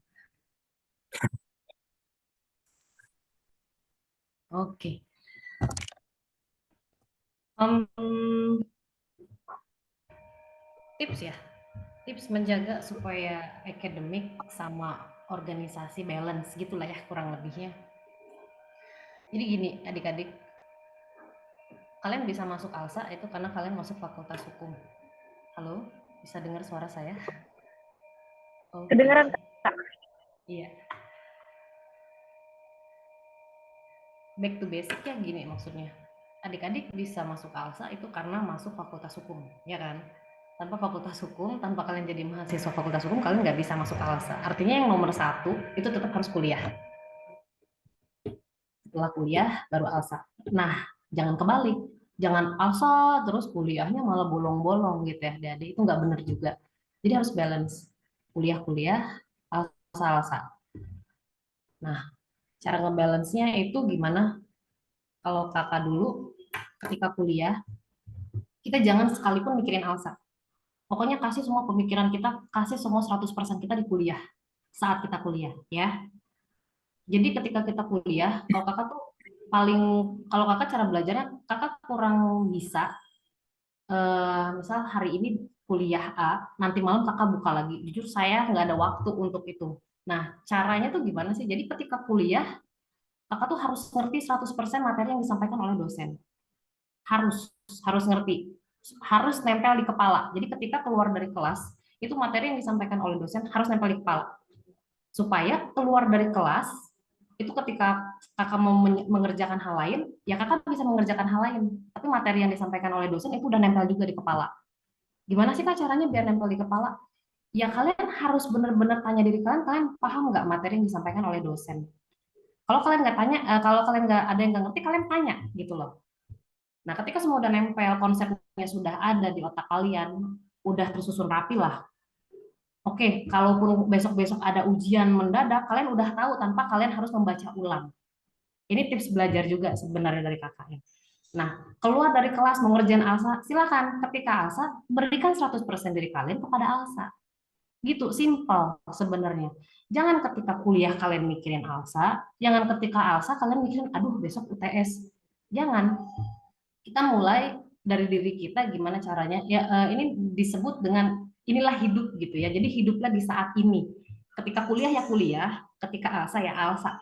Oke. Em, tips ya, tips menjaga supaya akademik sama organisasi balance gitulah ya kurang lebihnya. Jadi gini adik-adik, kalian bisa masuk ALSA itu karena kalian masuk Fakultas Hukum. Halo, bisa dengar suara saya? Oke. Kedengeran Kak? Iya. Back to basic ya gini maksudnya. Adik-adik bisa masuk ALSA itu karena masuk Fakultas Hukum, ya kan? Tanpa Fakultas Hukum, tanpa kalian jadi mahasiswa Fakultas Hukum, kalian nggak bisa masuk ALSA. Artinya yang nomor satu itu tetap harus kuliah. Setelah kuliah baru ALSA. Nah, jangan kebalik. Jangan ALSA terus kuliahnya malah bolong-bolong gitu ya, adik-adik. Itu nggak benar juga. Jadi harus balance. Kuliah-kuliah, ALSA-ALSA. Nah, cara ngebalance-nya itu gimana? Kalau kakak dulu, ketika kuliah, kita jangan sekalipun mikirin ALSA. Pokoknya kasih semua pemikiran kita, kasih semua 100% kita di kuliah. Saat kita kuliah, ya. Jadi ketika kita kuliah, kalau kakak tuh paling, kalau kakak cara belajarnya, kakak kurang bisa, misal hari ini kuliah A, nanti malam kakak buka lagi. Jujur saya nggak ada waktu untuk itu. Nah, caranya tuh gimana sih? Jadi ketika kuliah, kakak tuh harus ngerti 100% materi yang disampaikan oleh dosen. Harus, harus ngerti. Harus nempel di kepala. Jadi ketika keluar dari kelas, itu materi yang disampaikan oleh dosen harus nempel di kepala. Supaya keluar dari kelas, itu ketika kakak mau mengerjakan hal lain, ya kakak bisa mengerjakan hal lain. Tapi materi yang disampaikan oleh dosen itu udah nempel juga di kepala. Gimana sih kak caranya biar nempel di kepala? Ya kalian harus benar-benar tanya diri kalian, kalian paham nggak materi yang disampaikan oleh dosen? Kalau kalian nggak tanya, kalau kalian nggak ada yang nggak ngerti, kalian tanya gitu loh. Nah, ketika semua udah nempel, konsepnya sudah ada di otak kalian, udah tersusun rapi lah. Oke, kalaupun besok-besok ada ujian mendadak, kalian udah tahu tanpa kalian harus membaca ulang. Ini tips belajar juga sebenarnya dari kakaknya. Nah, keluar dari kelas mengerjain ALSA, silakan. Ketika ALSA, berikan 100% diri kalian kepada ALSA. Gitu, simple sebenarnya. Jangan ketika kuliah kalian mikirin ALSA, jangan ketika ALSA kalian mikirin, aduh besok UTS. Jangan, kita mulai dari diri kita gimana caranya ya, ini disebut dengan inilah hidup gitu ya, jadi hiduplah di saat ini, ketika kuliah ya kuliah, ketika ALSA ya ALSA.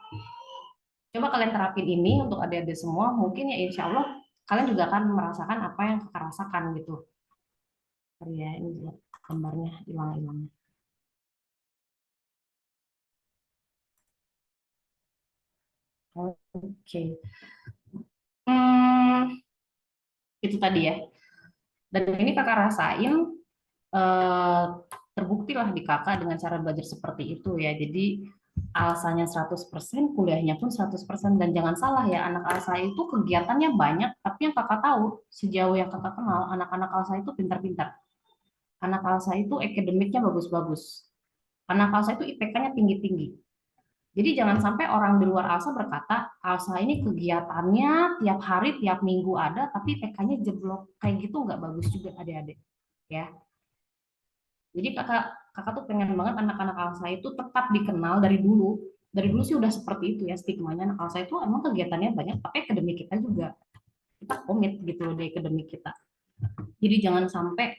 Coba kalian terapin ini untuk adik-adik semua, mungkin ya insya Allah kalian juga akan merasakan apa yang kakak rasakan gitu. Ya ini gambarnya hilang-hilang. Oke. Hmm, itu tadi ya, dan ini kakak rasain, eh, terbukti lah di kakak dengan cara belajar seperti itu ya. Jadi ALSA-nya 100%, kuliahnya pun 100%. Dan jangan salah ya, anak ALSA itu kegiatannya banyak, tapi yang kakak tahu, sejauh yang kakak kenal, anak-anak ALSA itu pintar-pintar. Anak ALSA itu akademiknya bagus-bagus. Anak ALSA itu IPK-nya tinggi-tinggi. Jadi jangan sampai orang di luar ALSA berkata, ALSA ini kegiatannya tiap hari, tiap minggu ada, tapi IPK-nya jeblok. Kayak gitu nggak bagus juga adik-adik. Ya, jadi kakak kakak tuh pengen banget anak-anak ALSA itu tetap dikenal dari dulu. Dari dulu sih udah seperti itu ya stigmanya, anak ALSA itu emang kegiatannya banyak, tapi akademik kita juga, kita komit gitu loh di akademik kita. Jadi jangan sampai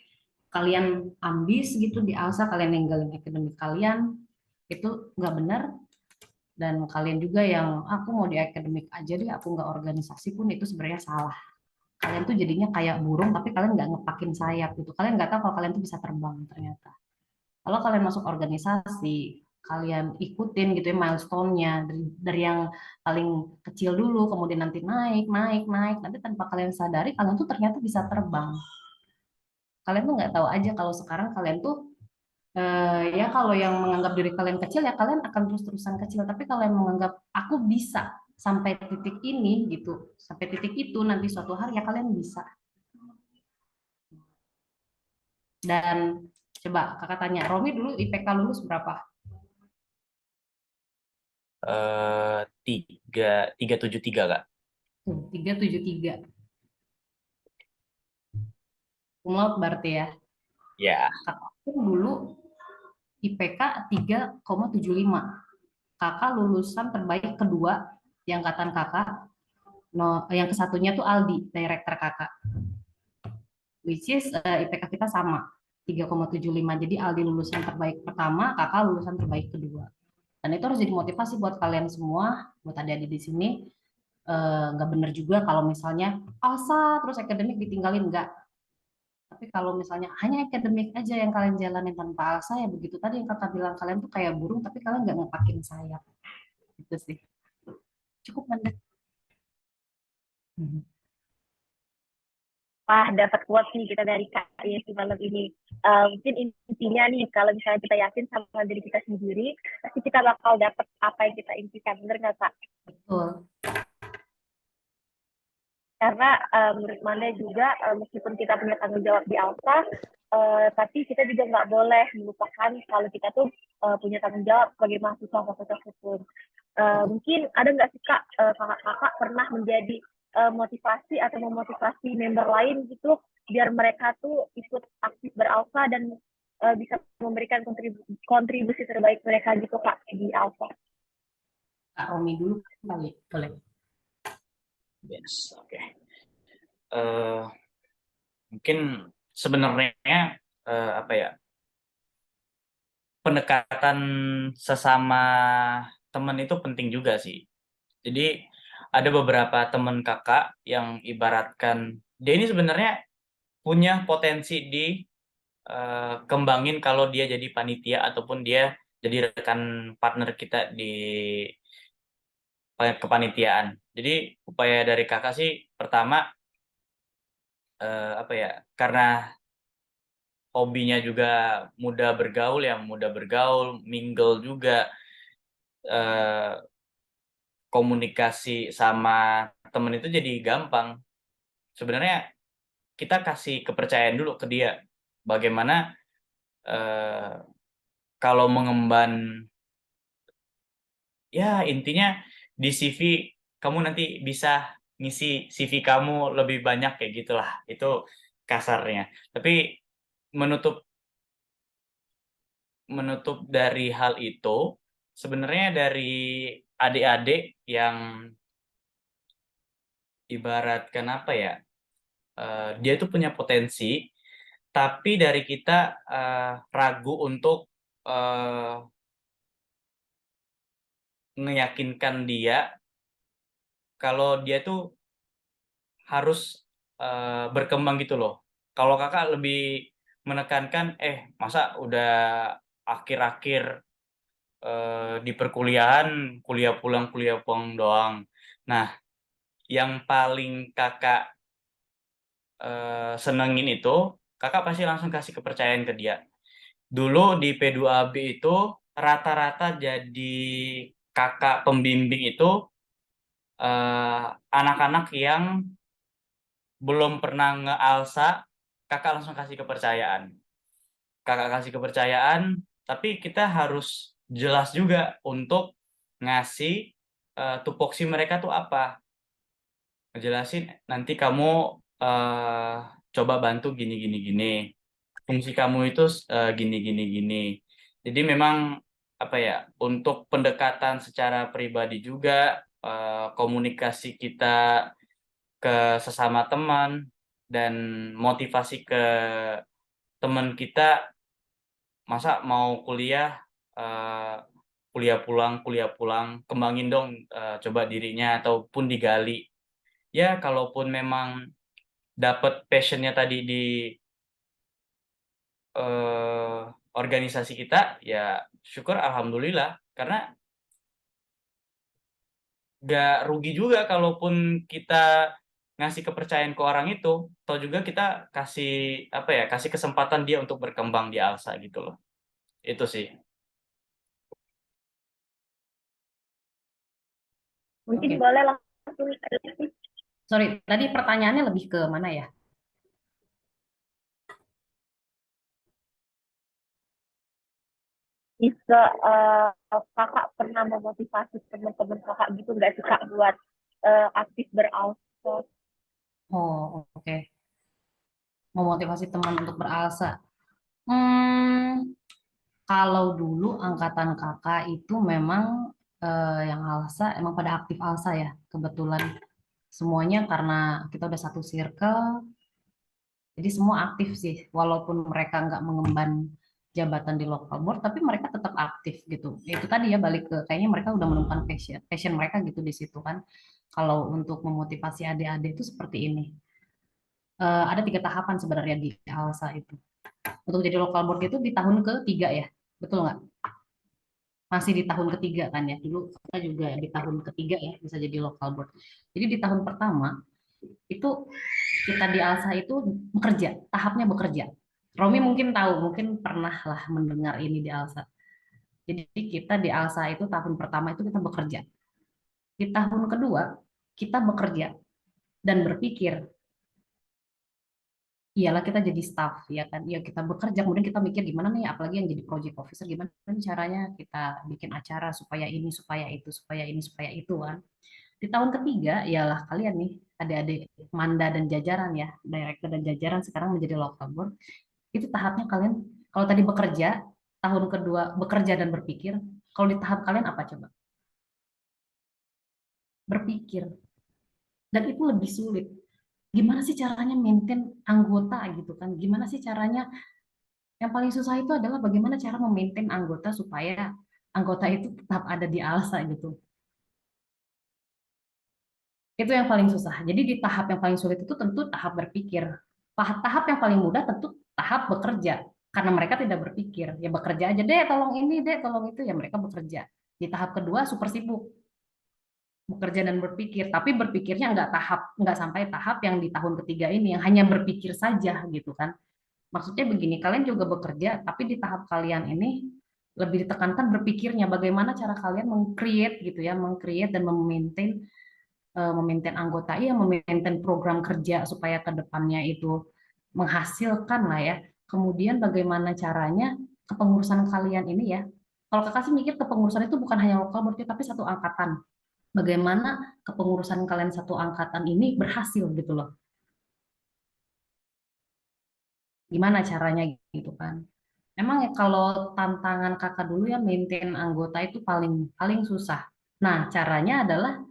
kalian ambis gitu di ALSA, kalian ninggalin akademik kalian, itu nggak benar. Dan kalian juga yang aku mau di akademik aja deh, aku nggak organisasi pun, itu sebenarnya salah. Kalian tuh jadinya kayak burung tapi kalian nggak ngepakin sayap gitu, kalian nggak tahu kalau kalian tuh bisa terbang ternyata. Kalau kalian masuk organisasi, kalian ikutin gitu ya milestone-nya dari yang paling kecil dulu, kemudian nanti naik, naik, naik, nanti tanpa kalian sadari kalian tuh ternyata bisa terbang. Kalian tuh nggak tahu aja kalau sekarang kalian tuh, ya kalau yang menganggap diri kalian kecil ya kalian akan terus-terusan kecil, tapi kalau yang menganggap aku bisa sampai titik ini gitu, sampai titik itu nanti suatu hari ya kalian bisa. Dan coba kakak tanya, Romi dulu IPK lulus berapa? 373 Kak. Tuh, 373. Cum laude berarti ya. Ya, Kakakku dulu IPK 3,75. Kakak lulusan terbaik kedua di angkatan kakak. No, yang kesatunya tuh Aldi, director kakak. Which is IPK kita sama, 3,75. Jadi Aldi lulusan terbaik pertama, kakak lulusan terbaik kedua. Dan itu harus jadi motivasi buat kalian semua, buat adik-adik di sini. Nggak bener juga kalau misalnya asa terus akademik ditinggalin, nggak. Tapi kalau misalnya hanya akademik aja yang kalian jalanin tanpa alsa, ya begitu tadi yang kakak bilang, kalian tuh kayak burung tapi kalian nggak ngepakin sayap. Gitu sih. Cukup mandek. Mhm. Wah, dapat quotes nih kita dari Kak Yesi malam ini. Mungkin intinya nih, kalau misalnya kita yakin sama diri kita sendiri, pasti kita bakal dapat apa yang kita impikan. Bener nggak, Kak? Betul. Karena menurut Manda juga, meskipun kita punya tanggung jawab di ALSA, tapi kita juga nggak boleh melupakan kalau kita tuh punya tanggung jawab sebagai mahasiswa fakultas hukum. Mungkin ada nggak sih Kak, kakak-kakak pernah menjadi motivasi atau memotivasi member lain gitu biar mereka tuh ikut aktif beralfa dan bisa memberikan kontribusi terbaik mereka gitu Kak di alfa. Kak Romi dulu kali, boleh. yes, oke. Eh, Mungkin sebenarnya apa ya, pendekatan sesama teman itu penting juga sih. Jadi ada beberapa teman kakak yang ibaratkan dia ini sebenarnya punya potensi di kembangin kalau dia jadi panitia ataupun dia jadi rekan partner kita di kepanitiaan. Jadi upaya dari kakak sih pertama apa ya, karena hobinya juga mudah bergaul, ya mudah bergaul, mingle juga, eh, komunikasi sama temen itu jadi gampang. Sebenarnya kita kasih kepercayaan dulu ke dia. Bagaimana eh, kalau mengemban, ya intinya di CV kamu nanti bisa ngisi CV kamu lebih banyak kayak gitulah. Itu kasarnya. Tapi menutup menutup dari hal itu, sebenarnya dari adik-adik yang ibaratkan apa ya, dia itu punya potensi, tapi dari kita ragu untuk eh, meyakinkan dia kalau dia tuh harus berkembang gitu loh. Kalau kakak lebih menekankan, masa udah akhir-akhir di perkuliahan, kuliah pulang doang. Nah, yang paling kakak senengin itu, kakak pasti langsung kasih kepercayaan ke dia. Dulu di P2AB itu rata-rata jadi kakak pembimbing itu anak-anak yang belum pernah nge-alsa, kakak langsung kasih kepercayaan. Kakak kasih kepercayaan, tapi kita harus jelas juga untuk ngasih tupoksi mereka tuh apa. Ngejelasin nanti kamu eh, coba bantu gini gini gini. Fungsi kamu itu gini gini gini. Jadi memang apa ya, untuk pendekatan secara pribadi juga, komunikasi kita ke sesama teman dan motivasi ke teman kita, masa mau eh, kuliah pulang, kembangin dong coba dirinya ataupun digali. Ya kalaupun memang dapat passionnya tadi di eh, organisasi kita, ya syukur alhamdulillah, karena nggak rugi juga kalaupun kita ngasih kepercayaan ke orang itu, atau juga kita kasih apa ya, kasih kesempatan dia untuk berkembang di ALSA gitu loh. Itu sih. Mungkin Oke. boleh langsung Sorry, tadi pertanyaannya lebih ke mana ya? bisa kakak pernah memotivasi teman-teman kakak gitu nggak sih Kak buat aktif beralfa? Oh, oke. memotivasi teman untuk beralsa. Hmm, kalau dulu angkatan kakak itu memang yang alsa emang pada aktif alsa ya, kebetulan semuanya karena kita udah satu circle, jadi semua aktif sih, walaupun mereka nggak mengemban jabatan di local board, tapi mereka tetap aktif gitu. Itu tadi ya balik ke kayaknya mereka udah menemukan passion mereka gitu di situ kan. Kalau untuk memotivasi adik-adik itu seperti ini. Ada 3 tahapan sebenarnya di ALSA itu. Untuk jadi local board itu di tahun ketiga ya, betul nggak? Masih di tahun ketiga kan ya. Dulu kita juga di tahun ketiga ya bisa jadi local board. Jadi di tahun pertama itu kita di ALSA itu bekerja, tahapnya bekerja. Romi mungkin tahu, mungkin pernah lah mendengar ini di ALSA. Jadi kita di ALSA itu tahun pertama itu kita bekerja. Di tahun kedua kita bekerja dan berpikir, iyalah kita jadi staff ya kan, ya kita bekerja kemudian kita mikir gimana nih, apalagi yang jadi project officer, gimana nih caranya kita bikin acara supaya ini, supaya itu, supaya ini, supaya itu kan. Di tahun ketiga ialah kalian nih adik-adik Manda dan jajaran ya, director dan jajaran sekarang menjadi local board. Itu tahapnya kalian, kalau tadi bekerja, tahun kedua bekerja dan berpikir, kalau di tahap kalian apa coba? Berpikir. Dan itu lebih sulit. Gimana sih caranya maintain anggota gitu kan? Gimana sih caranya? Yang paling susah itu adalah bagaimana cara memaintain anggota supaya anggota itu tetap ada di ALSA gitu. Itu yang paling susah. Jadi di tahap yang paling sulit itu tentu tahap berpikir. Tahap yang paling mudah tentu tahap bekerja. Karena mereka tidak berpikir. Ya bekerja aja deh, tolong ini deh, tolong itu. Ya mereka bekerja. Di tahap kedua super sibuk. Bekerja dan berpikir. Tapi berpikirnya nggak sampai tahap yang di tahun ketiga ini. Yang hanya berpikir saja gitu kan. Maksudnya begini, kalian juga bekerja, tapi di tahap kalian ini lebih ditekankan berpikirnya, bagaimana cara kalian meng-create gitu ya, meng-create dan memaintain anggota, ya memaintain program kerja supaya ke depannya itu menghasilkan lah ya. Kemudian bagaimana caranya kepengurusan kalian ini ya. Kalau kakak sih mikir kepengurusan itu bukan hanya lokal berarti tapi satu angkatan. Bagaimana kepengurusan kalian satu angkatan ini berhasil gitu loh. Gimana caranya gitu kan. Emang ya kalau tantangan kakak dulu ya maintain anggota itu paling paling susah. Nah, caranya adalah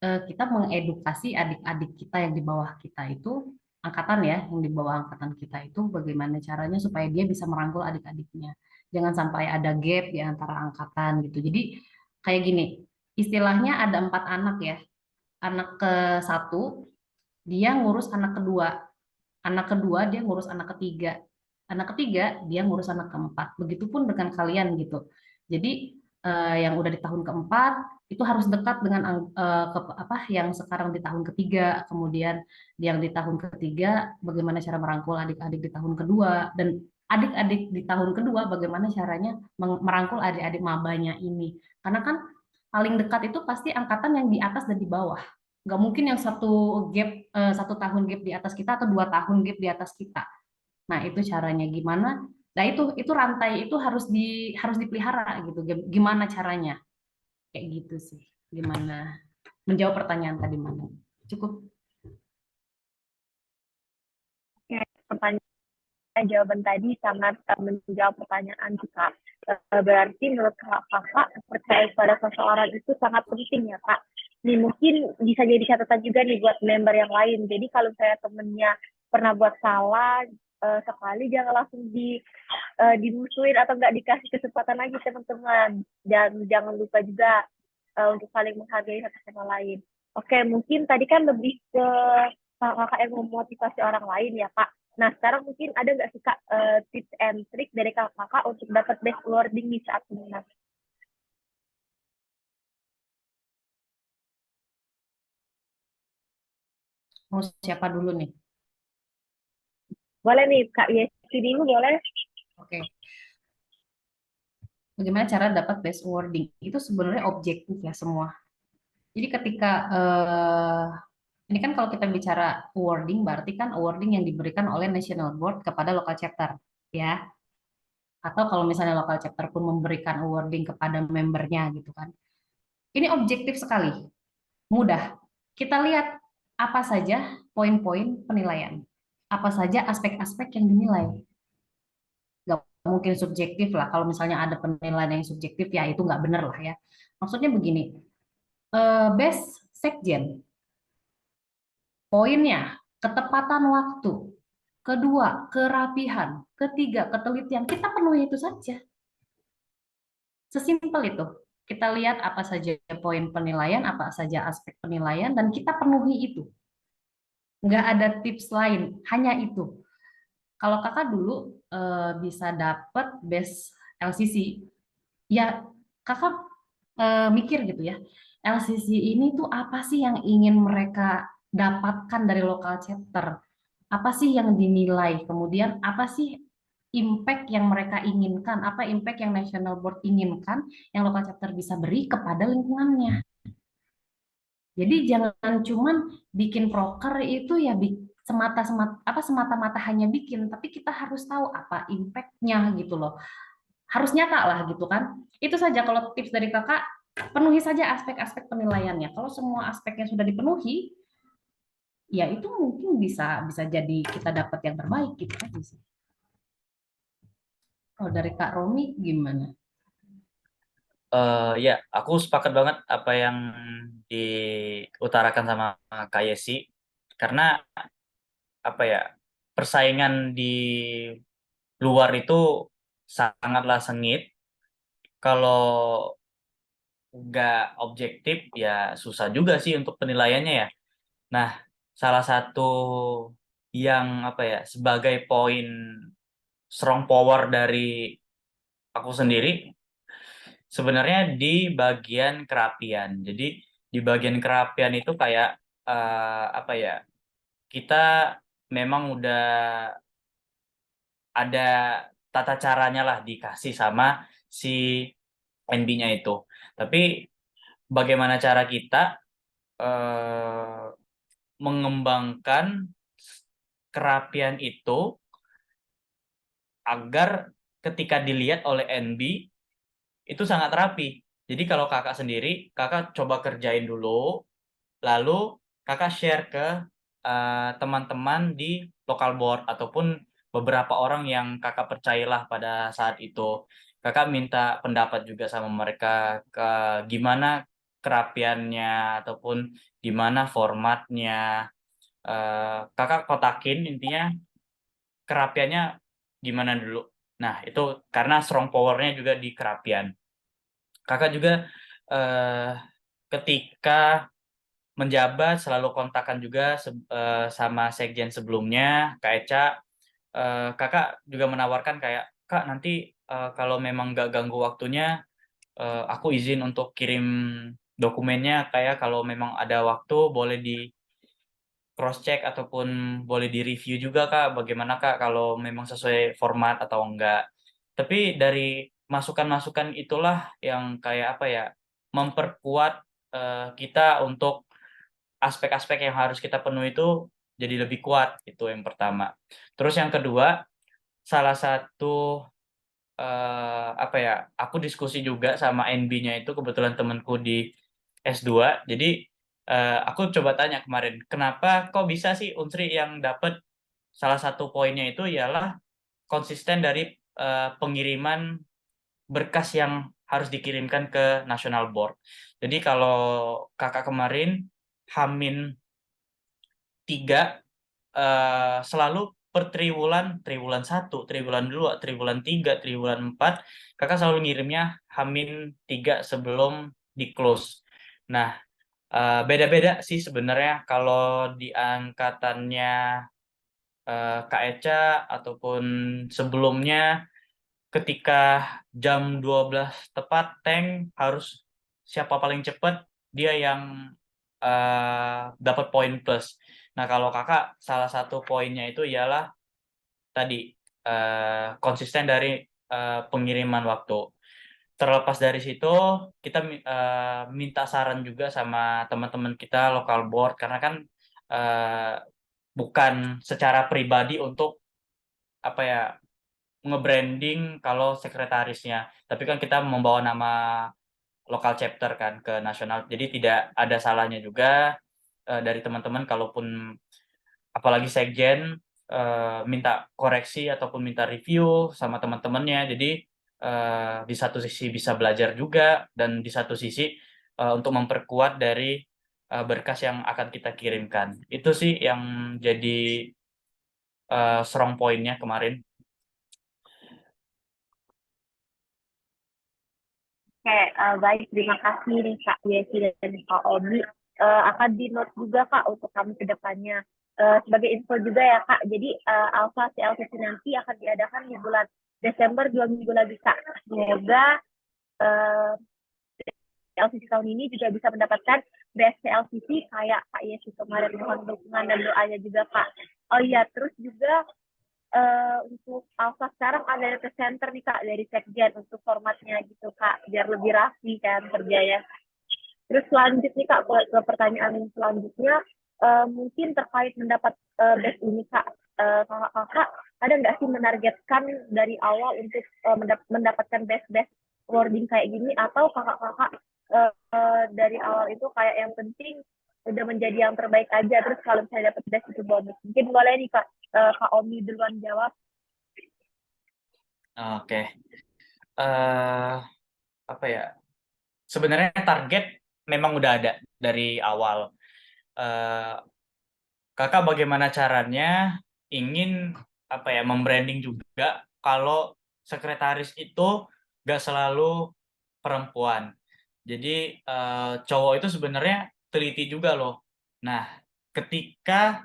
kita mengedukasi adik-adik kita yang di bawah kita itu, angkatan ya, yang di bawah angkatan kita itu bagaimana caranya supaya dia bisa merangkul adik-adiknya. Jangan sampai ada gap di antara angkatan gitu. Jadi kayak gini, istilahnya ada 4 anak ya. Anak ke satu dia ngurus anak kedua, anak kedua dia ngurus anak ketiga, anak ketiga dia ngurus anak keempat, begitupun dengan kalian gitu. Jadi yang udah di tahun keempat itu harus dekat dengan apa yang sekarang di tahun ketiga, kemudian yang di tahun ketiga bagaimana cara merangkul adik-adik di tahun kedua, dan adik-adik di tahun kedua bagaimana caranya merangkul adik-adik mabanya ini, karena kan paling dekat itu pasti angkatan yang di atas dan di bawah. Nggak mungkin yang satu gap, 1 tahun gap di atas kita atau 2 tahun gap di atas kita. Nah, itu caranya gimana? Nah, itu rantai itu harus dipelihara gitu. Gimana caranya? Kayak gitu sih. Gimana menjawab pertanyaan tadi mana? Cukup. Oke, pertanyaan jawaban tadi sangat menjawab pertanyaan kita. Berarti menurut kakak percaya pada seseorang itu sangat penting ya kak. Nih mungkin bisa jadi catatan juga nih buat member yang lain. Jadi kalau saya temennya pernah buat salah sekali, jangan langsung dimusuhin atau nggak dikasih kesempatan lagi teman-teman. Dan jangan lupa juga untuk saling menghargai satu sama lain. Oke, mungkin tadi kan lebih ke kakak yang memotivasi orang lain ya kak. Nah, sekarang mungkin ada nggak sih Kak tips and trick dari kakak untuk dapat best wording di saat seminar? Mau siapa dulu nih? Boleh nih Kak Yesi dulu boleh? Oke. Bagaimana cara dapat best wording? Itu sebenarnya objektif ya semua. Jadi ketika ini kan kalau kita bicara awarding, berarti kan awarding yang diberikan oleh National Board kepada local chapter, ya. Atau kalau misalnya local chapter pun memberikan awarding kepada membernya gitu kan. Ini objektif sekali, mudah. Kita lihat apa saja poin-poin penilaian. apa saja aspek-aspek yang dinilai. Nggak mungkin subjektif lah. Kalau misalnya ada penilaian yang subjektif, ya itu nggak benar lah ya. Maksudnya begini, best sekjen, poinnya ketepatan waktu, kedua kerapihan, ketiga ketelitian. Kita penuhi itu saja. Sesimpel itu. Kita lihat apa saja poin penilaian, apa saja aspek penilaian, dan kita penuhi itu. Nggak ada tips lain, hanya itu. Kalau kakak dulu bisa dapat best LCC, ya kakak mikir gitu ya, LCC ini tuh apa sih yang ingin mereka dapatkan dari lokal chapter? Apa sih yang dinilai? Kemudian apa sih impact yang mereka inginkan? Apa impact yang National Board inginkan yang lokal chapter bisa beri kepada lingkungannya? Jadi jangan cuman bikin proker itu ya semata-mata hanya bikin, tapi kita harus tahu apa impact-nya gitu loh. Harus nyata lah gitu kan. Itu saja kalau tips dari kakak, penuhi saja aspek-aspek penilaiannya. Kalau semua aspeknya sudah dipenuhi, ya itu mungkin bisa bisa jadi kita dapat yang terbaik gitu aja sih. Kalau dari Kak Romi gimana? Ya, aku sepakat banget apa yang diutarakan sama Kak Yesi, karena apa ya, persaingan di luar itu sangatlah sengit. Kalau nggak objektif ya susah juga sih untuk penilaiannya ya. Nah, salah satu yang apa ya, sebagai poin strong power dari aku sendiri sebenarnya di bagian kerapian. Jadi di bagian kerapian itu kayak apa ya, kita memang udah ada tata caranya lah dikasih sama si NB-nya itu. Tapi bagaimana cara kita eh, mengembangkan kerapian itu agar ketika dilihat oleh NB itu sangat rapi. Jadi kalau kakak sendiri, kakak coba kerjain dulu, lalu kakak share ke teman-teman di local board ataupun beberapa orang yang kakak percayalah pada saat itu. Kakak minta pendapat juga sama mereka ke gimana kerapiannya ataupun gimana formatnya. Kakak kotakin intinya kerapiannya gimana dulu. Nah, itu karena strong power-nya juga di kerapian. Kakak juga eh, ketika menjabat selalu kontakkan juga sama sekjen sebelumnya, Kak Eca. Kakak juga menawarkan kayak, Kak nanti kalau memang nggak ganggu waktunya, aku izin untuk kirim dokumennya. Kayak kalau memang ada waktu boleh di cross check ataupun boleh di review juga Kak, bagaimana Kak kalau memang sesuai format atau enggak. Tapi dari masukan-masukan itulah yang kayak apa ya, memperkuat kita untuk aspek-aspek yang harus kita penuhi itu jadi lebih kuat, itu yang pertama. Terus yang kedua, salah satu apa ya, aku diskusi juga sama NB-nya itu kebetulan temanku di S2. Jadi aku coba tanya kemarin, kenapa kok bisa sih Unsri yang dapat salah satu poinnya itu ialah konsisten dari pengiriman berkas yang harus dikirimkan ke National Board. Jadi kalau kakak kemarin Hamin 3 selalu per triwulan, triwulan 1, triwulan 2, triwulan 3, triwulan 4, kakak selalu ngirimnya Hamin 3 sebelum di close. Nah, beda-beda sih sebenarnya kalau di angkatannya Kak Eca ataupun sebelumnya ketika jam 12 tepat tank harus siapa paling cepat dia yang dapat poin plus. Nah, kalau kakak salah satu poinnya itu ialah tadi konsisten dari pengiriman waktu. Terlepas dari situ, kita minta saran juga sama teman-teman kita local board karena kan eh, bukan secara pribadi untuk apa ya, nge-branding kalau sekretarisnya, tapi kan kita membawa nama lokal chapter kan ke nasional. Jadi tidak ada salahnya juga dari teman-teman kalaupun apalagi sekjen minta koreksi ataupun minta review sama teman-temannya. Jadi di satu sisi bisa belajar juga, dan di satu sisi untuk memperkuat dari berkas yang akan kita kirimkan. Itu sih yang jadi strong point-nya kemarin. Oke, baik. Terima kasih nih Kak Yesi dan Kak Omi. Akan di note juga Kak untuk kami ke depannya. Sebagai info juga ya Kak, jadi Alpha CLCC nanti akan diadakan di bulan Desember 2 minggu lagi Kak. Semoga uh, CLCC tahun ini juga bisa mendapatkan best CLCC kayak Kak Yesi kemarin. Mohon dukungan dan doanya juga Kak. Oh iya, terus juga untuk Alpha sekarang ada data center nih Kak dari Sekjen untuk formatnya gitu Kak, biar lebih rapi kan kerjanya. Terus selanjutnya Kak, ke pertanyaan selanjutnya, mungkin terkait mendapat best ini Kak, kakak-kakak ada nggak sih menargetkan dari awal untuk mendapatkan best wording kayak gini, atau kakak-kakak dari awal itu kayak yang penting udah menjadi yang terbaik aja, terus kalau misalnya dapat best itu bonus. Mungkin boleh nih Kak, Kak Omi duluan jawab. Oke. Apa ya? Sebenarnya target memang udah ada dari awal. Kakak bagaimana caranya ingin apa ya, membranding juga kalau sekretaris itu gak selalu perempuan. Jadi cowok itu sebenarnya teliti juga loh. Nah, ketika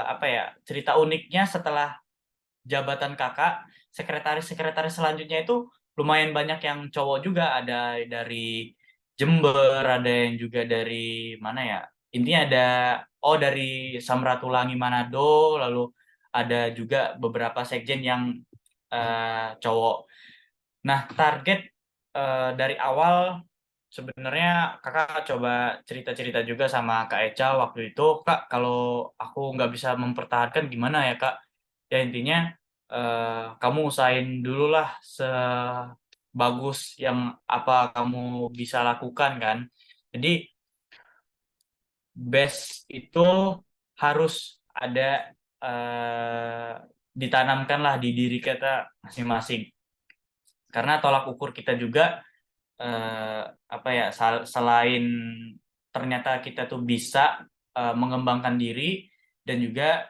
apa ya, cerita uniknya setelah jabatan kakak, sekretaris-sekretaris selanjutnya itu lumayan banyak yang cowok juga, ada dari Jember, ada yang juga dari mana ya? Intinya ada dari Samratulangi Manado, lalu ada juga beberapa sekjen yang cowok. Nah, target dari awal sebenarnya kakak coba cerita-cerita juga sama Kak Eca waktu itu, Kak, kalau aku nggak bisa mempertahankan gimana ya Kak? Ya intinya kamu usahain dulu lah sebagus yang apa kamu bisa lakukan kan. Jadi best itu harus ada, eh, ditanamkan lah di diri kita masing-masing. Karena tolak ukur kita juga apa ya, selain ternyata kita tuh bisa mengembangkan diri, dan juga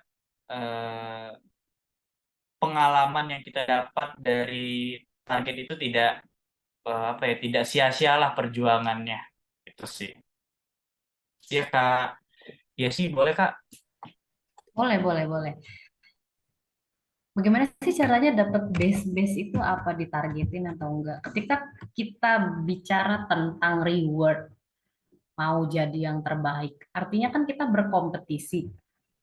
eh, pengalaman yang kita dapat dari target itu tidak apa ya, tidak sia-sialah perjuangannya. Itu sih. Iya Kak. Iya sih, boleh Kak. Boleh, boleh, boleh. Bagaimana sih caranya dapat base itu apa ditargetin atau enggak? Ketika kita bicara tentang reward, mau jadi yang terbaik, artinya kan kita berkompetisi.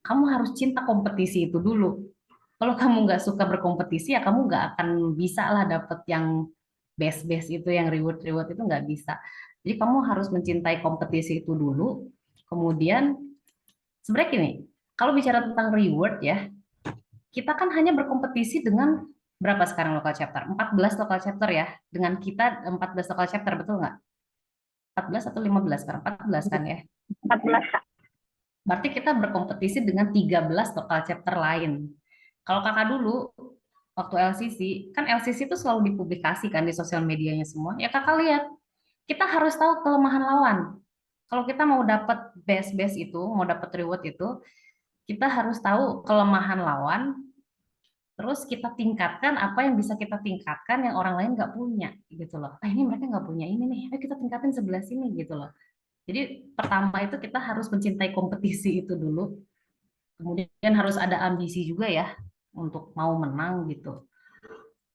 Kamu harus cinta kompetisi itu dulu. Kalau kamu nggak suka berkompetisi, ya kamu nggak akan bisa lah dapet yang base itu, yang reward itu nggak bisa. Jadi kamu harus mencintai kompetisi itu dulu. Kemudian sebenarnya gini, kalau bicara tentang reward ya, kita kan hanya berkompetisi dengan berapa sekarang local chapter? 14 local chapter ya. Dengan kita 14 local chapter, betul nggak? 14 atau 15 sekarang? 14 kan ya. 14 Kak. Berarti kita berkompetisi dengan 13 local chapter lain. Kalau kakak dulu, waktu LCC, kan LCC itu selalu dipublikasikan di sosial medianya semua. Ya kakak lihat, kita harus tahu kelemahan lawan. Kalau kita mau dapat base itu, mau dapat reward itu, kita harus tahu kelemahan lawan, terus kita tingkatkan apa yang bisa kita tingkatkan yang orang lain nggak punya, gitu loh. Ini mereka nggak punya ini nih, ayo kita tingkatin sebelah sini, gitu loh. Jadi pertama itu kita harus mencintai kompetisi itu dulu, kemudian harus ada ambisi juga ya untuk mau menang gitu.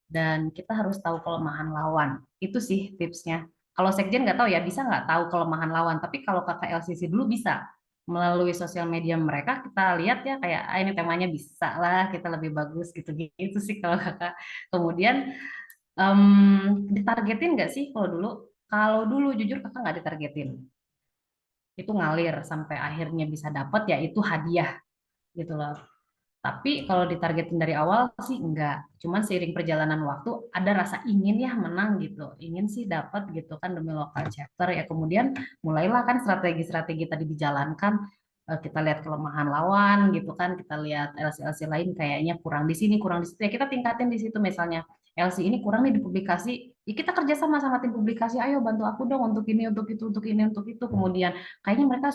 Dan kita harus tahu kelemahan lawan. Itu sih tipsnya. Kalau sekjen nggak tahu ya, bisa nggak tahu kelemahan lawan. Tapi kalau kakak LCC dulu bisa. Melalui sosial media mereka, kita lihat ya kayak, ini temanya bisa lah, kita lebih bagus gitu-gitu sih kalau kakak. Kemudian, ditargetin nggak sih kalau dulu? Kalau dulu jujur kakak nggak ditargetin. Itu ngalir sampai akhirnya bisa dapat, ya itu hadiah gitu loh. Tapi kalau ditargetin dari awal sih enggak. Cuman seiring perjalanan waktu ada rasa ingin ya menang gitu. Ingin sih dapat gitu kan demi local chapter ya. Kemudian mulailah kan strategi-strategi tadi dijalankan. kita lihat kelemahan lawan gitu kan, kita lihat LC-LC lain kayaknya kurang di sini, kurang di situ, ya kita tingkatin di situ. Misalnya LC ini kurang nih di publikasi, ya kita kerjasama sama tim publikasi, ayo bantu aku dong untuk ini, untuk itu, untuk ini, untuk itu. Kemudian kayaknya mereka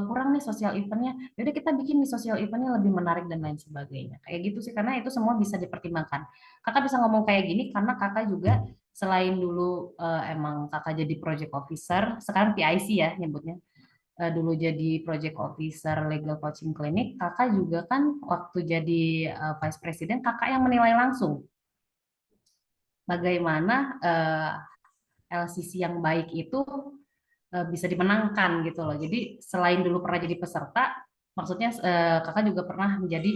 kurang nih sosial eventnya, yaudah kita bikin nih sosial eventnya lebih menarik dan lain sebagainya. Kayak gitu sih, karena itu semua bisa dipertimbangkan. Kakak bisa ngomong kayak gini karena kakak juga selain dulu emang kakak jadi project officer, sekarang PIC ya nyebutnya, dulu jadi project officer legal coaching clinic, kakak juga kan waktu jadi vice president, kakak yang menilai langsung bagaimana LCC yang baik itu bisa dimenangkan gitu loh. Jadi selain dulu pernah jadi peserta, maksudnya kakak juga pernah menjadi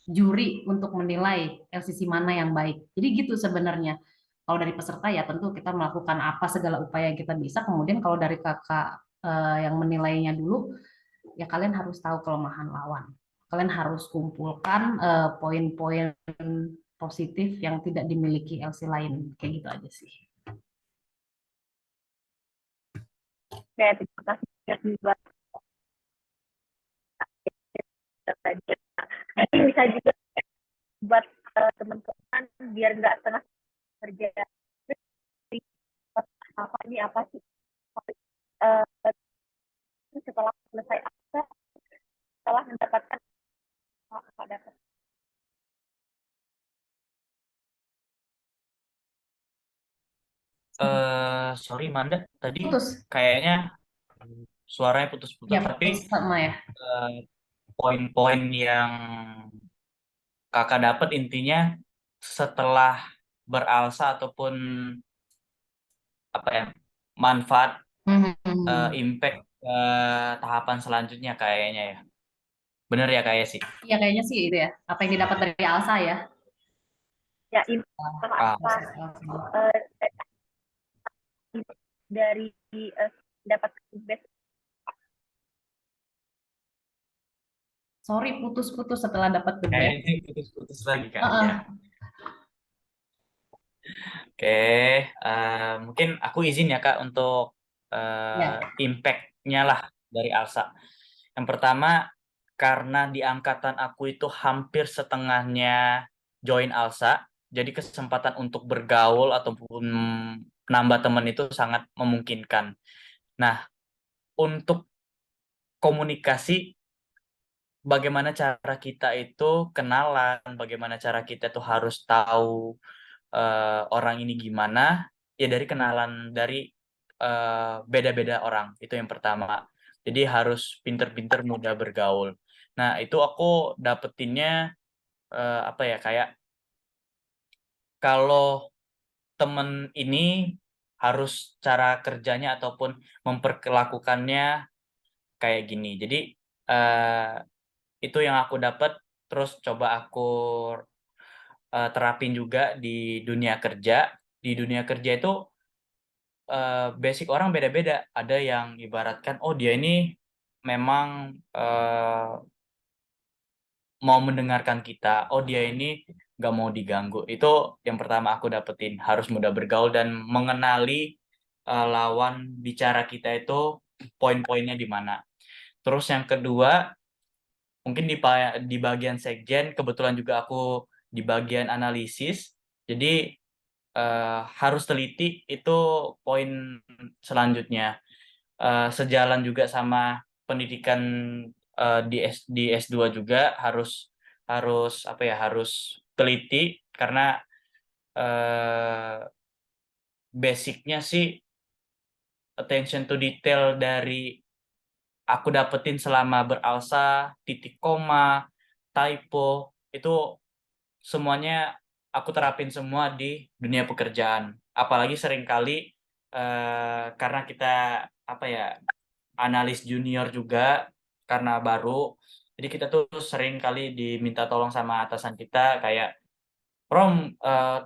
juri untuk menilai LCC mana yang baik. Jadi gitu sebenarnya. Kalau dari peserta ya tentu kita melakukan apa segala upaya yang kita bisa. Kemudian kalau dari kakak yang menilainya dulu, ya kalian harus tahu kelemahan lawan. Kalian harus kumpulkan poin-poin positif yang tidak dimiliki LC lain. Kayak gitu aja sih. Oke, terima kasih buat tadi. Mungkin bisa juga buat teman-teman biar nggak setengah kerja. Apa ini apa sih? Uh, setelah selesai apa? Setelah mendapatkan apa dapat? Sorry Manda, tadi Putus. kayaknya suaranya Ya, putus-putus. Tapi putus sama ya. eh, poin-poin yang kakak dapat intinya setelah beralsa ataupun apa ya, manfaat, Hmm. impact tahapan selanjutnya kayaknya ya. Bener ya kayak sih. Ya kayaknya sih itu ya. Apa yang didapat dari Alsa ya. Ya, ini apa Ah, Proses Alsa. uh, dari dapat feedback. Sorry, putus-putus setelah dapat feedback. kayaknya putus-putus lagi kak. Ya. Heeh. Oke, mungkin aku izin ya Kak untuk Ya. impact-nya lah dari ALSA. Yang pertama, karena di angkatan aku itu hampir setengahnya join ALSA, jadi kesempatan untuk bergaul ataupun nambah teman itu sangat memungkinkan. Nah, untuk komunikasi, bagaimana cara kita itu kenalan, bagaimana cara kita tuh harus tahu orang ini gimana, ya dari kenalan dari beda-beda orang, itu yang pertama. Jadi harus pinter-pinter mudah bergaul. Nah itu aku dapetinnya apa ya, kayak kalau temen ini harus cara kerjanya ataupun memperlakukannya kayak gini. Jadi eh, itu yang aku dapat, terus coba aku terapin juga di dunia kerja. Di dunia kerja itu basic orang beda-beda. Ada yang ibaratkan, oh dia ini memang mau mendengarkan kita, oh dia ini nggak mau diganggu. Itu yang pertama aku dapetin, harus mudah bergaul dan mengenali lawan bicara kita itu poin-poinnya di mana. Terus yang kedua, mungkin di bagian sekjen, kebetulan juga aku di bagian analisis, jadi harus teliti, itu poin selanjutnya. Sejalan juga sama pendidikan di S2 juga harus harus apa ya, harus teliti karena eh, basicnya sih attention to detail dari aku dapetin selama beralsa, titik koma, typo, itu semuanya aku terapin semua di dunia pekerjaan. Apalagi seringkali karena kita apa ya, analis junior juga, karena baru, jadi kita tuh sering kali diminta tolong sama atasan kita kayak, Rom,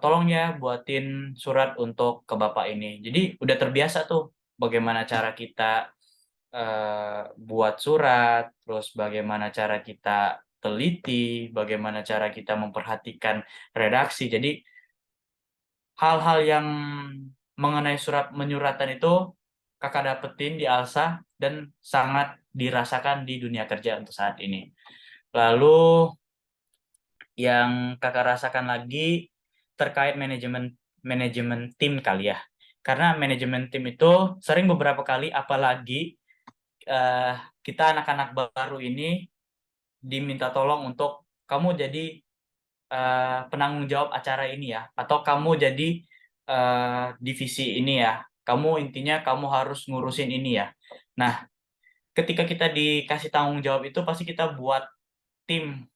tolong ya buatin surat untuk ke bapak ini. Jadi udah terbiasa tuh bagaimana cara kita buat surat, terus bagaimana cara kita teliti, bagaimana cara kita memperhatikan redaksi. Jadi hal-hal yang mengenai surat menyuratan itu kakak dapetin di ALSA dan sangat dirasakan di dunia kerja untuk saat ini. Lalu yang kakak rasakan lagi terkait manajemen manajemen tim kali ya. Karena manajemen tim itu sering beberapa kali, apalagi eh, kita anak-anak baru ini diminta tolong untuk kamu jadi penanggung jawab acara ini ya, atau kamu jadi divisi ini ya. Kamu intinya kamu harus ngurusin ini ya. Nah, ketika kita dikasih tanggung jawab itu pasti kita buat tim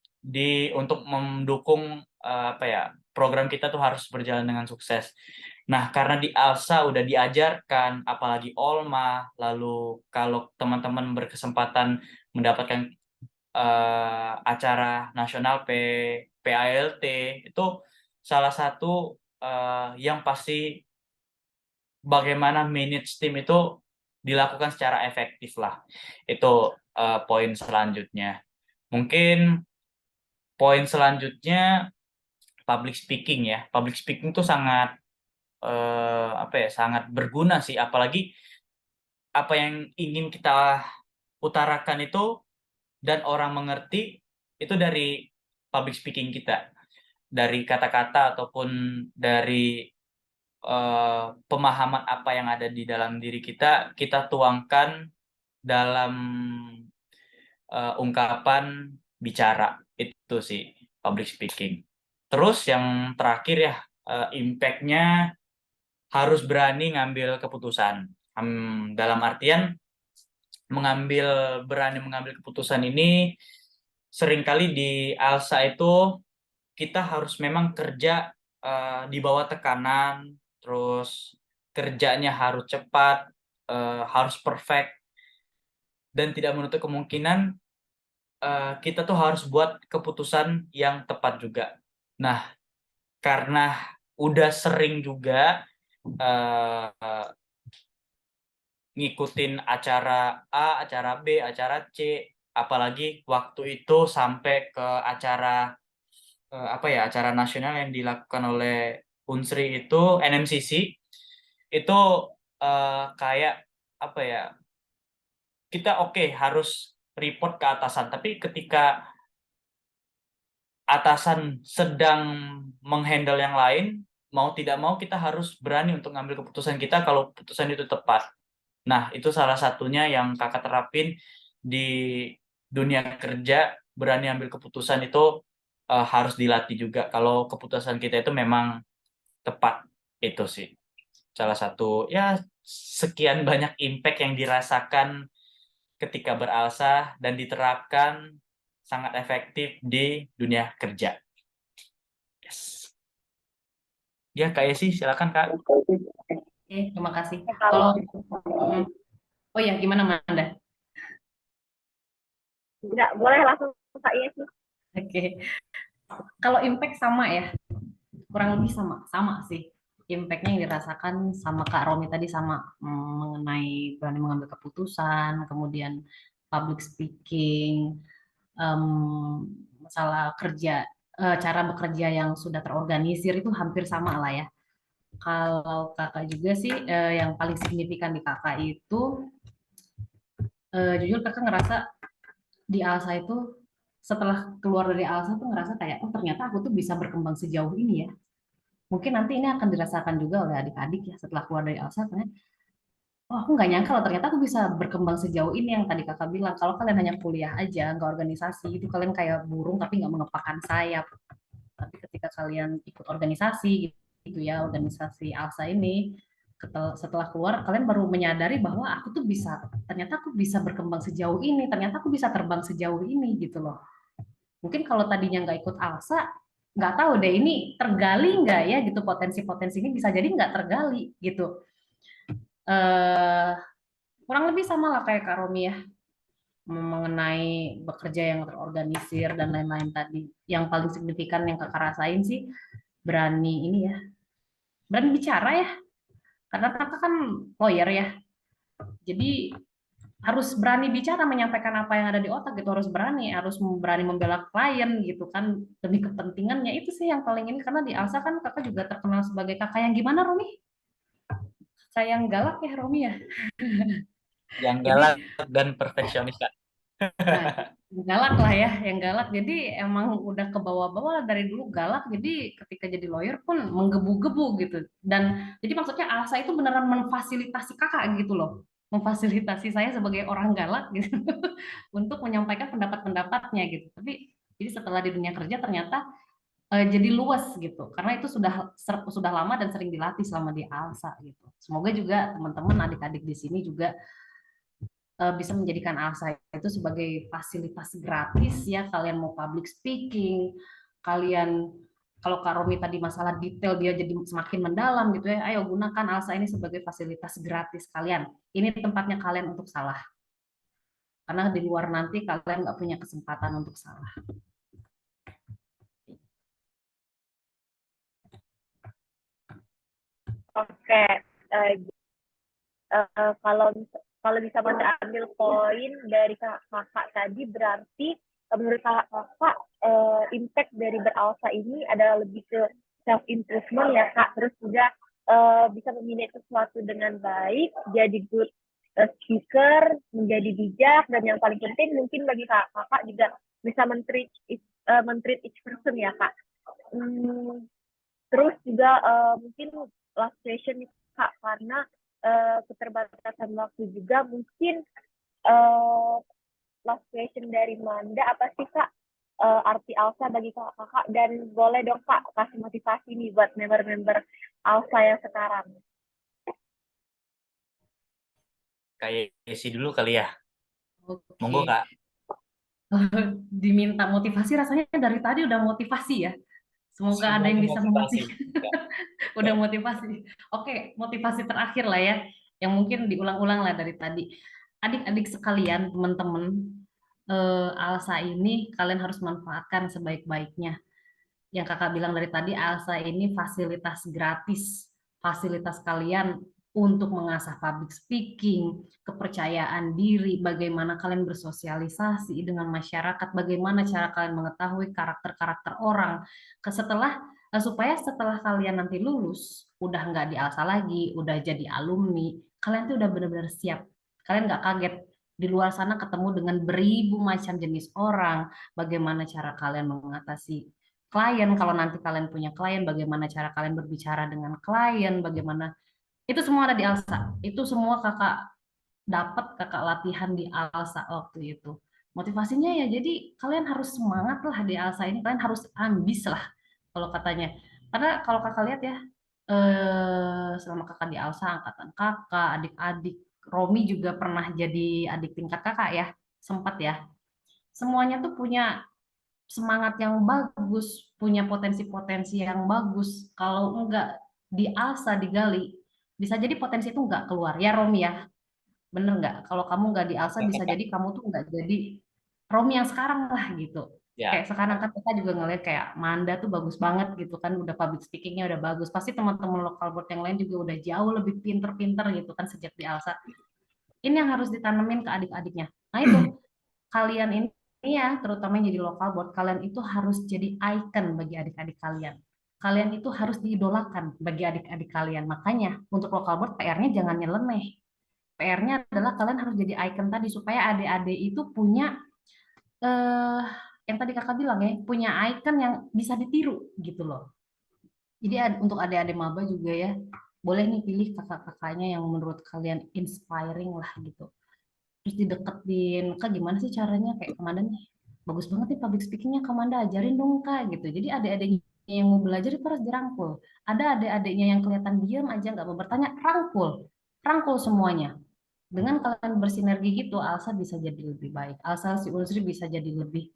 untuk mendukung apa ya, program kita tuh harus berjalan dengan sukses. Nah, karena di ALSA udah diajarkan, apalagi Olma, lalu kalau teman-teman berkesempatan mendapatkan acara nasional PALT, itu salah satu yang pasti bagaimana manage tim itu dilakukan secara efektif lah. Itu poin selanjutnya. Mungkin poin selanjutnya public speaking ya. Public speaking itu sangat apa ya, sangat berguna sih, apalagi apa yang ingin kita utarakan itu dan orang mengerti itu dari public speaking kita, dari kata-kata ataupun dari pemahaman apa yang ada di dalam diri kita, kita tuangkan dalam ungkapan bicara. Itu sih public speaking. Terus yang terakhir ya, impact-nya harus berani ngambil keputusan. Dalam artian berani mengambil keputusan ini seringkali di ALSA itu kita harus memang kerja di bawah tekanan, terus kerjanya harus cepat, harus perfect, dan tidak menutup kemungkinan kita tuh harus buat keputusan yang tepat juga. Nah, karena udah sering juga uh, ngikutin acara A, acara B, acara C, apalagi waktu itu sampai ke acara apa ya, acara nasional yang dilakukan oleh Unsri itu NMCC, itu kayak apa ya, kita harus report ke atasan, tapi ketika atasan sedang menghandle yang lain, mau tidak mau kita harus berani untuk ngambil keputusan kita kalau keputusan itu tepat. Nah, itu salah satunya yang kakak terapin di dunia kerja, berani ambil keputusan itu harus dilatih juga kalau keputusan kita itu memang tepat. Itu sih salah satu ya, sekian banyak impact yang dirasakan ketika beralsa dan diterapkan sangat efektif di dunia kerja. Yes. Ya, Kak Yesi, silakan Kak. Oke, terima kasih. Kalau oh ya, gimana Manda? Enggak, boleh langsung Kak Yesi. Oke. Kalau impact sama ya, kurang lebih sama sih. Impact-nya yang dirasakan sama Kak Romi tadi sama, mengenai berani mengambil keputusan, kemudian public speaking, masalah kerja, cara bekerja yang sudah terorganisir itu hampir sama lah ya. Kalau kakak juga sih, yang paling signifikan di kakak itu, jujur kakak ngerasa di ALSA itu, setelah keluar dari ALSA tuh ngerasa kayak, oh ternyata aku tuh bisa berkembang sejauh ini ya. Mungkin nanti ini akan dirasakan juga oleh adik-adik ya setelah keluar dari ALSA, karena oh aku nggak nyangka loh ternyata aku bisa berkembang sejauh ini. Yang tadi kakak bilang, kalau kalian hanya kuliah aja nggak organisasi itu kalian kayak burung tapi nggak mengepakkan sayap. Tapi ketika kalian ikut organisasi gitu ya, organisasi ALSA ini, setelah keluar kalian baru menyadari bahwa aku tuh bisa, ternyata aku bisa berkembang sejauh ini, ternyata aku bisa terbang sejauh ini gitu loh. Mungkin kalau tadinya nggak ikut ALSA, nggak tahu deh ini tergali nggak ya gitu, potensi-potensi ini bisa jadi nggak tergali gitu. eh Kurang lebih sama lah kayak Kak Romi ya, mengenai bekerja yang terorganisir dan lain-lain tadi. Yang paling signifikan yang kakak rasain sih, berani ini ya, berani bicara ya, karena kakak kan lawyer ya, jadi harus berani bicara, menyampaikan apa yang ada di otak gitu, harus berani membela klien gitu kan, demi kepentingannya. Itu sih yang paling ini, karena di ALSA kan kakak juga terkenal sebagai kakak yang gimana Romi? Saya yang galak ya Romi ya. Yang Jadi galak dan perfeksionis, Kak. nah, galak lah ya, yang galak. Jadi emang udah ke bawah-bawah dari dulu galak. Jadi ketika jadi lawyer pun menggebu-gebu gitu. Dan jadi maksudnya Alsa itu beneran memfasilitasi kakak gitu loh, memfasilitasi saya sebagai orang galak gitu untuk menyampaikan pendapat-pendapatnya gitu. Tapi jadi setelah di dunia kerja ternyata jadi luas gitu, karena itu sudah lama dan sering dilatih selama di Alsa gitu. Semoga juga teman-teman adik-adik di sini juga bisa menjadikan ALSA itu sebagai fasilitas gratis ya. Kalian mau public speaking, kalian kalau Kak Romi tadi masalah detail dia jadi semakin mendalam gitu ya. Ayo gunakan ALSA ini sebagai fasilitas gratis kalian. Ini tempatnya kalian untuk salah. Karena di luar nanti kalian nggak punya kesempatan untuk salah. Oke, eh, kalau kalau bisa Mas ambil poin dari kakak tadi, berarti menurut kakak impact dari beralsa ini adalah lebih ke self improvement ya kak, terus juga bisa memanage sesuatu dengan baik, jadi good speaker, menjadi bijak, dan yang paling penting mungkin bagi kakak juga bisa mentreat each person ya kak. Terus juga mungkin last question nih kak, karena keterbatasan waktu juga, mungkin last question dari Manda, apa sih kak arti ALSA bagi kakak, dan boleh dong kak kasih motivasi nih buat member-member ALSA yang sekarang. Kayak isi dulu kali ya. Monggo, Oke, Kak. diminta motivasi rasanya dari tadi udah motivasi ya. Semoga ada yang Semuanya bisa motivasi. memotivasi. Udah motivasi. Oke, motivasi terakhir lah ya, yang mungkin diulang-ulang lah dari tadi. Adik-adik sekalian, teman-teman, ALSA ini kalian harus manfaatkan sebaik-baiknya. Yang kakak bilang dari tadi, ALSA ini fasilitas gratis, fasilitas kalian untuk mengasah public speaking, kepercayaan diri, bagaimana kalian bersosialisasi dengan masyarakat, bagaimana cara kalian mengetahui karakter-karakter orang. Supaya setelah kalian nanti lulus, udah nggak di ALSA lagi, udah jadi alumni, kalian tuh udah benar-benar siap. Kalian nggak kaget di luar sana ketemu dengan beribu macam jenis orang, bagaimana cara kalian mengatasi klien, kalau nanti kalian punya klien, bagaimana cara kalian berbicara dengan klien, bagaimana itu semua ada di Alsa. Itu semua kakak latihan di Alsa waktu itu. Motivasinya ya jadi kalian harus semangat lah di Alsa ini, kalian harus ambis lah kalau katanya. Karena kalau kakak lihat ya, selama kakak di Alsa, angkatan kakak, adik-adik, Romi juga pernah jadi adik tingkat kakak ya, sempat ya. Semuanya tuh punya semangat yang bagus, punya potensi-potensi yang bagus. Kalau enggak diasah, digali, bisa jadi potensi itu enggak keluar. Ya Romi ya, bener enggak? Kalau kamu enggak diasah, bisa jadi kamu tuh enggak jadi Romi yang sekarang lah gitu. Ya, Kayak sekarang kan kita juga ngeliat kayak Manda tuh bagus banget gitu kan, udah public speakingnya udah bagus. Pasti teman-teman lokal board yang lain juga udah jauh lebih pinter-pinter gitu kan sejak di Alsa. Ini yang harus ditanemin ke adik-adiknya. Nah itu, kalian ini ya, terutama yang jadi lokal board, kalian itu harus jadi icon bagi adik-adik kalian. Kalian itu harus diidolakan bagi adik-adik kalian. Makanya untuk lokal board PR-nya jangan nyeleneh. PR-nya adalah kalian harus jadi icon tadi supaya adik-adik itu punya eh yang tadi kakak bilang ya, punya icon yang bisa ditiru gitu loh. Jadi untuk adik-adik maba juga ya, boleh nih pilih kakak-kakaknya yang menurut kalian inspiring lah gitu. Terus dideketin, kak gimana sih caranya kayak kemana nih, bagus banget nih public speakingnya Kamanda, ajarin dong kak gitu. Jadi adik-adiknya yang mau belajar itu harus dirangkul. Ada adik-adiknya yang kelihatan diam aja nggak mau bertanya, rangkul, rangkul semuanya. Dengan kalian bersinergi gitu, Alsa bisa jadi lebih baik. Alsa si Unsri bisa jadi lebih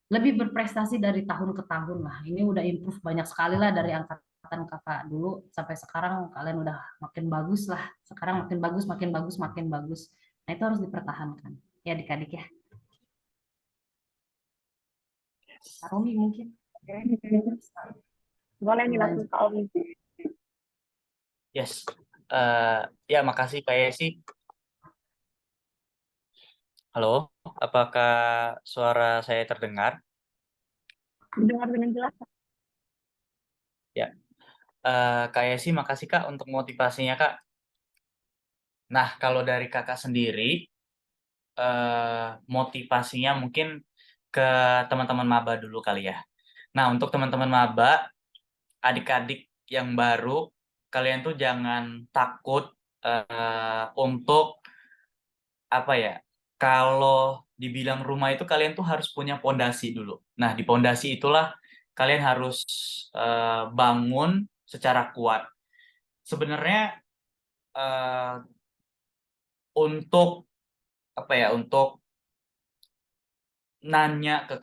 lebih berprestasi dari tahun ke tahun lah. Ini udah improve banyak sekali lah dari angkatan kakak dulu sampai sekarang, kalian udah makin bagus lah. Sekarang makin bagus, makin bagus, makin bagus. Nah itu harus dipertahankan ya adik-adik ya. Kak Romi mungkin Boleh nih langsung lanjut. ke Omi. yes. Ya, makasih Kak Yesi. Halo, apakah suara saya terdengar? Dengar dengan jelas. Ya, Kak Yesi, makasih Kak untuk motivasinya Kak. Nah, kalau dari kakak sendiri, motivasinya mungkin ke teman-teman maba dulu kali ya. Nah, untuk teman-teman maba, adik-adik yang baru, kalian tuh jangan takut untuk apa ya? Kalau dibilang rumah itu kalian tuh harus punya pondasi dulu. Nah, di pondasi itulah kalian harus bangun secara kuat. Sebenarnya eh, untuk apa ya? Untuk nanya ke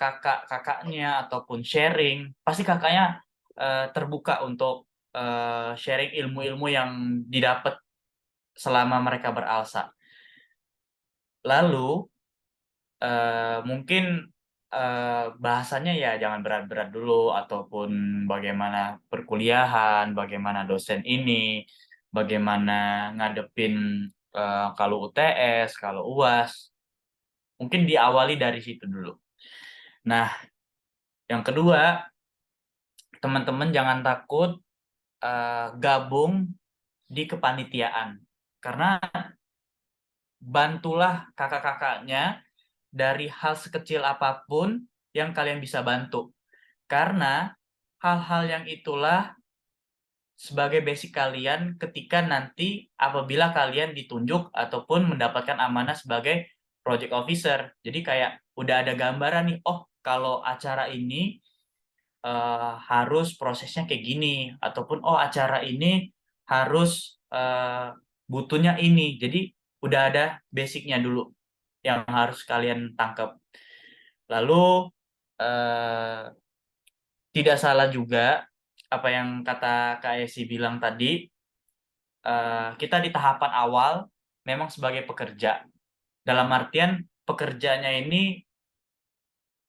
kakaknya ataupun sharing, pasti kakaknya terbuka untuk sharing ilmu-ilmu yang didapat selama mereka beralsa. Lalu mungkin bahasanya ya jangan berat-berat dulu, ataupun bagaimana perkuliahan, bagaimana dosen ini, bagaimana ngadepin kalau UTS, kalau UAS. Mungkin diawali dari situ dulu. Nah, yang kedua, teman-teman jangan takut gabung di kepanitiaan. Karena bantulah kakak-kakaknya dari hal sekecil apapun yang kalian bisa bantu. Karena hal-hal yang itulah sebagai basic kalian ketika nanti apabila kalian ditunjuk ataupun mendapatkan amanah sebagai project officer. Jadi kayak udah ada gambaran nih, oh kalau acara ini harus prosesnya kayak gini, ataupun oh acara ini harus butuhnya ini. Jadi udah ada basicnya dulu yang harus kalian tangkap. Lalu eh, tidak salah juga apa yang kata Kak Esi bilang tadi, kita di tahapan awal memang sebagai pekerja. Dalam artian pekerjanya ini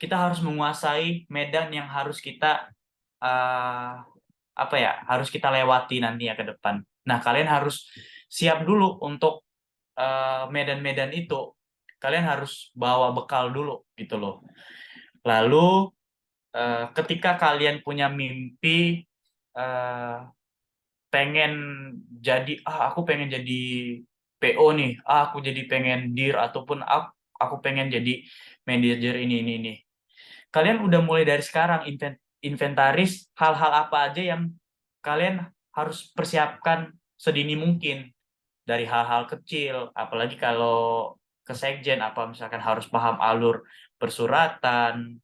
kita harus menguasai medan yang harus kita eh, apa ya, harus kita lewati nanti ya ke depan. Nah, kalian harus siap dulu untuk medan-medan itu. Kalian harus bawa bekal dulu gitu loh. Lalu ketika kalian punya mimpi eh, pengen jadi aku pengen jadi PO nih, aku jadi pengen dir, ataupun aku pengen jadi manajer ini. Kalian udah mulai dari sekarang inventaris hal-hal apa aja yang kalian harus persiapkan sedini mungkin, dari hal-hal kecil, apalagi kalau ke sekjen apa misalkan harus paham alur persuratan,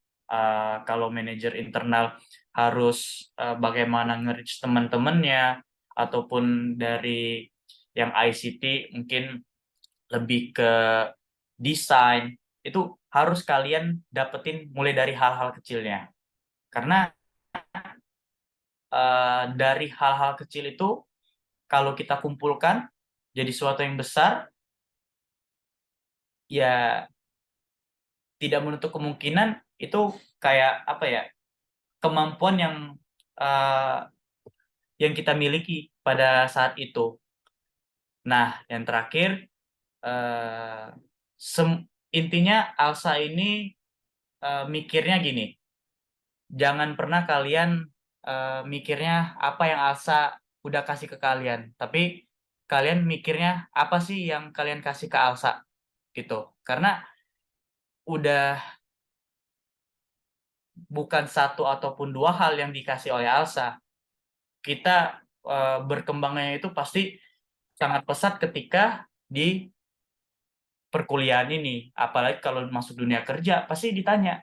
kalau manajer internal harus bagaimana nge-reach teman-temannya, ataupun dari yang ICT mungkin lebih ke desain, itu harus kalian dapetin mulai dari hal-hal kecilnya. Karena dari hal-hal kecil itu kalau kita kumpulkan jadi suatu yang besar, ya tidak menutup kemungkinan itu kayak apa ya, kemampuan uh, yang kita miliki pada saat itu. Nah, yang terakhir uh, intinya Alsa ini mikirnya gini, jangan pernah kalian mikirnya apa yang Alsa udah kasih ke kalian, tapi kalian mikirnya apa sih yang kalian kasih ke Alsa gitu. Karena udah bukan satu ataupun dua hal yang dikasih oleh Alsa. Kita berkembangnya itu pasti sangat pesat ketika di perkuliahan ini. Apalagi kalau masuk dunia kerja, pasti ditanya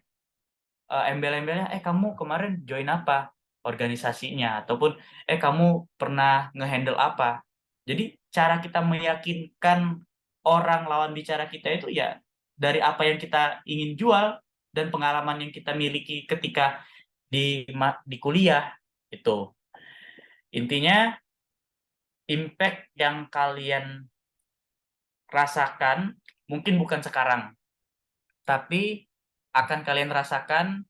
embel-embelnya, kamu kemarin join apa organisasinya, ataupun kamu pernah ngehandle apa. Jadi cara kita meyakinkan orang lawan bicara kita itu ya dari apa yang kita ingin jual dan pengalaman yang kita miliki ketika di kuliah itu. Intinya impact yang kalian rasakan mungkin bukan sekarang, tapi akan kalian rasakan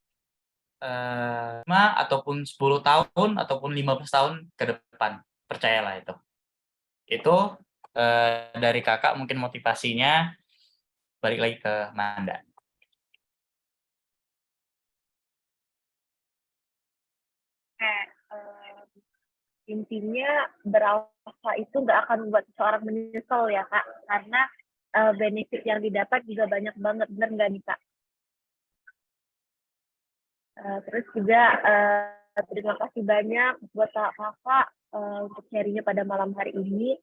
5 ataupun 10 tahun ataupun 15 tahun ke depan. Percayalah itu. Itu dari kakak mungkin motivasinya, balik lagi ke Nanda. Oke, intinya beralfa itu nggak akan membuat seseorang menyesal ya Kak, karena benefit yang didapat juga banyak banget, bener nggak nih Kak? Terus juga terima kasih banyak buat kakak untuk sharingnya pada malam hari ini.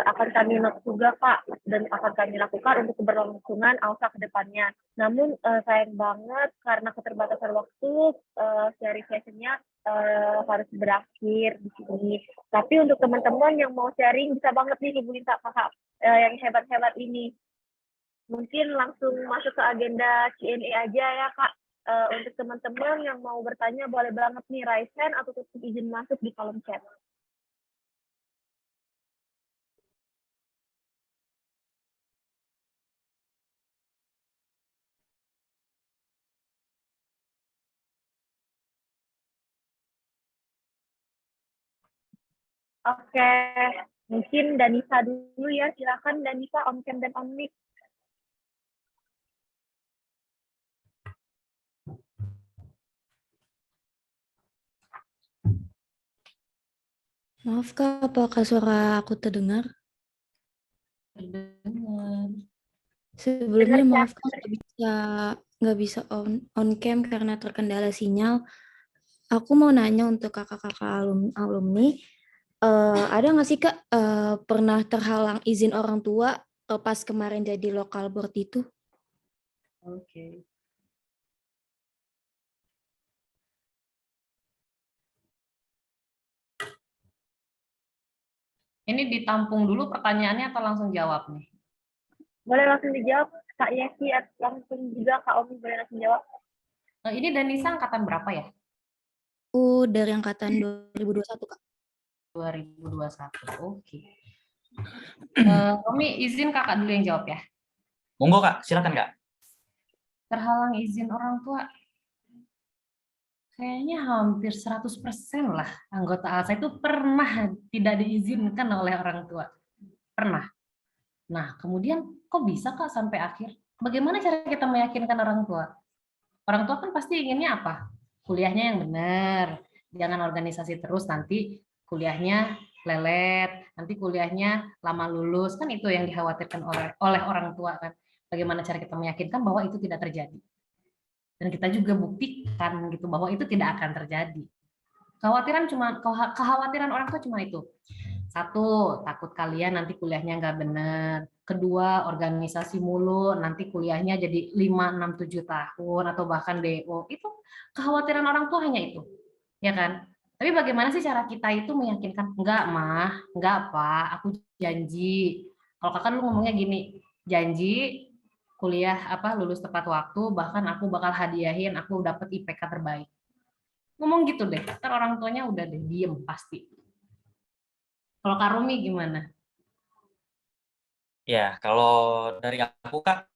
Akan kami note juga Kak, dan akan kami lakukan untuk keberlangsungan ALSA ke depannya. Namun sayang banget karena keterbatasan waktu, sharing sessionnya harus berakhir di sini. Tapi untuk teman-teman yang mau sharing bisa banget nih hubungin kakak yang hebat-hebat ini. Mungkin langsung masuk ke agenda Q&A aja ya Kak. Untuk teman-teman yang mau bertanya boleh banget nih raise hand atau tutup izin masuk di kolom chat. Oke, mungkin Danisa dulu ya, silakan Danisa on cam dan on mic. Maaf Kak, apakah suara aku terdengar? Terdengar. Sebelumnya Dengar, maaf Cak. Kak, nggak bisa on cam karena terkendala sinyal. Aku mau nanya untuk kakak-kakak alumni, ada nggak sih Kak pernah terhalang izin orang tua pas kemarin jadi lokal board itu? Oke. Ini ditampung dulu pertanyaannya atau langsung jawab nih? Boleh langsung dijawab Kak Yesi, langsung juga Kak Omi boleh langsung jawab. Ini Danisa angkatan berapa ya? Aku dari angkatan 2021 Kak. 2021. Oke. Romi, izin kakak dulu yang jawab ya. Monggo Kak, silakan Kak. Terhalang izin orang tua, kayaknya hampir 100% lah anggota ALSA itu pernah tidak diizinkan oleh orang tua. Pernah. Nah, kemudian kok bisa Kak sampai akhir? Bagaimana cara kita meyakinkan orang tua? Orang tua kan pasti inginnya apa? Kuliahnya yang benar, jangan organisasi terus nanti kuliahnya lelet, nanti kuliahnya lama lulus, kan itu yang dikhawatirkan oleh orang tua kan. Bagaimana cara kita meyakinkan bahwa itu tidak terjadi? Dan kita juga buktikan gitu bahwa itu tidak akan terjadi. Kekhawatiran orang tua cuma itu. Satu, takut kalian nanti kuliahnya nggak benar. Kedua, organisasi mulu, nanti kuliahnya jadi 5, 6, 7 tahun, atau bahkan DO. Itu kekhawatiran orang tua hanya itu. Ya kan? Tapi bagaimana sih cara kita itu meyakinkan? Enggak, mah, enggak, Pak, aku janji. Kalau kakak lu ngomongnya gini, janji kuliah lulus tepat waktu, bahkan aku bakal hadiahin aku dapat IPK terbaik. Ngomong gitu deh, ntar orang tuanya udah deh diem pasti. Kalau Kak Rumi gimana? Ya, kalau dari aku Kak,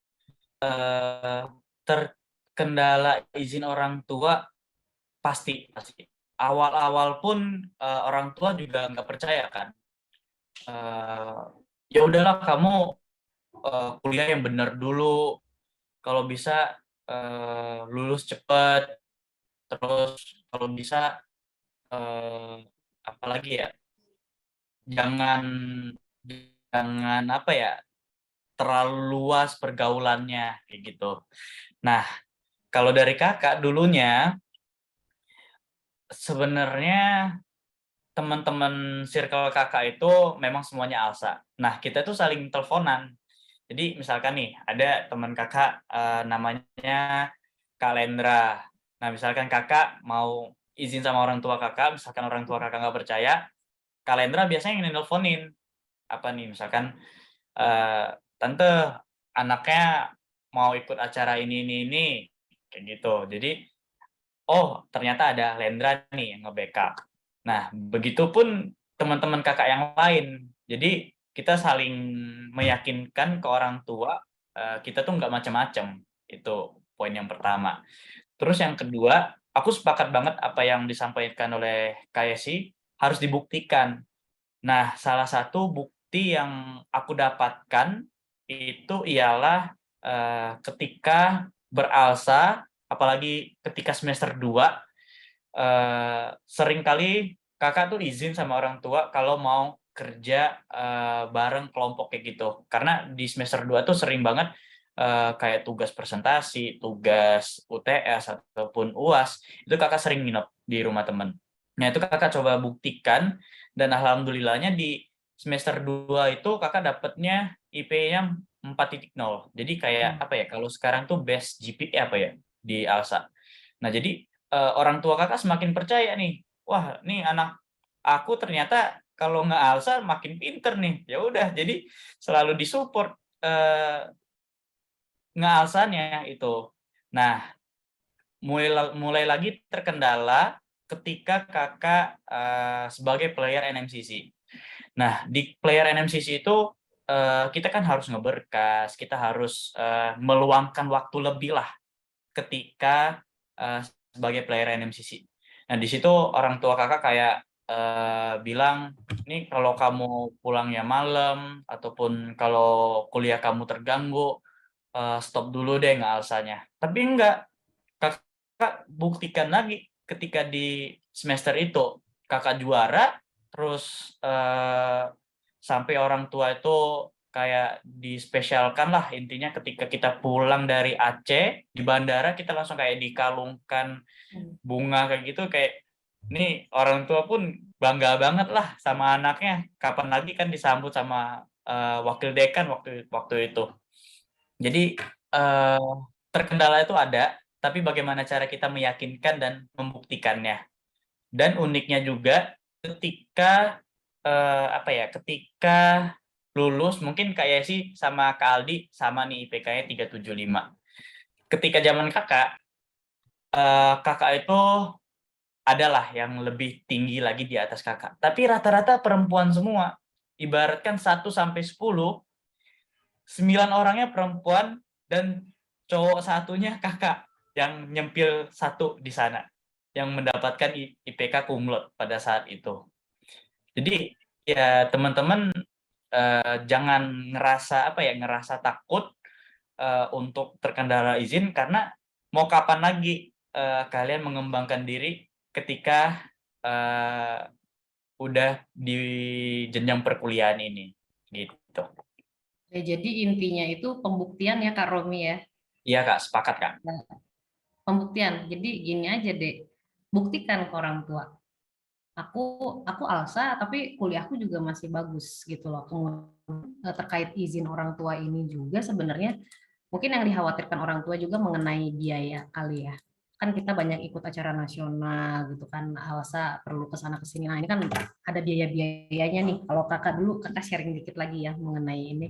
terkendala izin orang tua pasti. Awal-awal pun orang tua juga nggak percaya kan. Ya udahlah kamu kuliah yang benar dulu. Kalau bisa lulus cepat. Terus kalau bisa apalagi ya, jangan jangan apa ya, terlalu luas pergaulannya kayak gitu. Nah, kalau dari kakak dulunya sebenarnya teman-teman circle kakak itu memang semuanya ALSA. Nah, kita tuh saling teleponan. Jadi misalkan nih ada teman kakak namanya Kak Lendra. Nah, misalkan kakak mau izin sama orang tua kakak, misalkan orang tua kakak nggak percaya, Kak Lendra biasanya yang nelponin. Apa nih, misalkan, "Tante, anaknya mau ikut acara ini," kayak gitu. Jadi, oh ternyata ada Lendra nih yang nge-backup. Nah, begitupun teman-teman kakak yang lain. Jadi, kita saling meyakinkan ke orang tua, kita tuh nggak macam-macam. Itu poin yang pertama. Terus yang kedua, aku sepakat banget apa yang disampaikan oleh Kak Yesi, harus dibuktikan. Nah, salah satu bukti yang aku dapatkan itu ialah, ketika beralsa, apalagi ketika semester 2, seringkali kakak tuh izin sama orang tua kalau mau kerja bareng kelompok kayak gitu. Karena di semester 2 tuh sering banget kayak tugas presentasi, tugas UTS ataupun UAS, itu kakak sering nginep di rumah temen. Nah, itu kakak coba buktikan dan alhamdulillahnya di semester 2 itu kakak dapetnya IP-nya 4.0. Jadi kayak apa ya? Kalau sekarang tuh best GPA apa ya di ALSA. Nah, jadi orang tua kakak semakin percaya nih. Wah, nih anak aku ternyata kalau nggak ALSA makin pinter nih. Ya udah, jadi selalu disupport nge-ALSA-nya itu. Nah, mulai lagi terkendala ketika kakak sebagai player NMCC. Nah, di player NMCC itu kita kan harus ngeberkas, kita harus meluangkan waktu lebih lah ketika sebagai player NMCC. Nah, di situ orang tua kakak kayak bilang, nih kalau kamu pulangnya malam ataupun kalau kuliah kamu terganggu, stop dulu deh nge-ALSA-nya. Tapi enggak, kakak buktikan lagi ketika di semester itu kakak juara, terus sampai orang tua itu kayak dispesialkan lah intinya ketika kita pulang dari Aceh di bandara kita langsung kayak dikalungkan bunga kayak gitu, kayak nih orang tua pun bangga banget lah sama anaknya, kapan lagi kan disambut sama wakil dekan waktu itu. Jadi terkendala itu ada, tapi bagaimana cara kita meyakinkan dan membuktikannya. Dan uniknya juga ketika ketika lulus mungkin kayak sih sama Kak Aldi sama nih IPK-nya 375. Ketika zaman kakak itu adalah yang lebih tinggi lagi di atas kakak. Tapi rata-rata perempuan semua. Ibaratkan 1 sampai 10, 9 orangnya perempuan dan cowok satunya kakak yang nyempil 1 di sana yang mendapatkan IPK cum laude pada saat itu. Jadi ya teman-teman jangan ngerasa takut untuk terkendala izin, karena mau kapan lagi kalian mengembangkan diri ketika udah di jenjang perkuliahan ini gitu. Ya, jadi intinya itu pembuktian ya Kak Romi ya. Iya Kak, sepakat Kak. Nah, pembuktian. Jadi gini aja deh, buktikan ke orang tua. Aku ALSA tapi kuliahku juga masih bagus gitu loh. Kemudian terkait izin orang tua ini juga sebenarnya mungkin yang dikhawatirkan orang tua juga mengenai biaya kali ya. Kan kita banyak ikut acara nasional gitu kan, ALSA perlu ke sana ke sini. Nah, ini kan ada biaya-biayanya nih. Kalau kakak dulu, kakak sharing dikit lagi ya mengenai ini.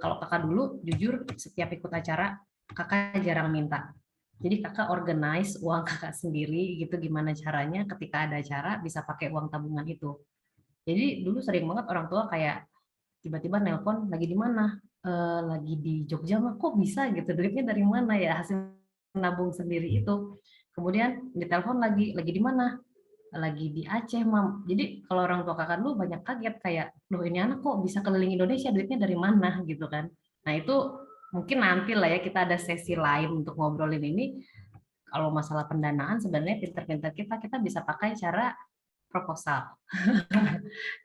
Kalau kakak dulu jujur setiap ikut acara kakak jarang minta. Jadi kakak organize uang kakak sendiri gitu, gimana caranya ketika ada acara bisa pakai uang tabungan itu. Jadi dulu sering banget orang tua kayak tiba-tiba nelpon lagi di mana, lagi di Jogja mah kok bisa gitu, duitnya dari mana ya, hasil nabung sendiri itu. Kemudian ditelepon lagi di mana, lagi di Aceh mam. Jadi kalau orang tua kakak dulu banyak kaget kayak, loh ini anak kok bisa keliling Indonesia, duitnya dari mana gitu kan. Nah itu mungkin nanti lah ya kita ada sesi lain untuk ngobrolin ini. Kalau masalah pendanaan sebenarnya pinter-pinter kita bisa pakai cara proposal.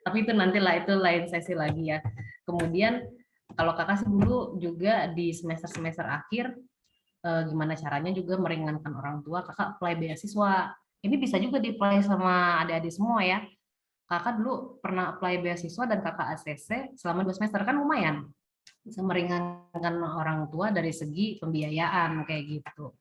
Tapi itu nantilah, itu lain sesi lagi ya. Kemudian kalau kakak sih dulu juga di semester-semester akhir gimana caranya juga meringankan orang tua, kakak apply beasiswa. Ini bisa juga di-apply sama adik-adik semua ya. Kakak dulu pernah apply beasiswa dan kakak ACC selama 2 semester, kan lumayan. Bisa meringankan orang tua dari segi pembiayaan kayak gitu.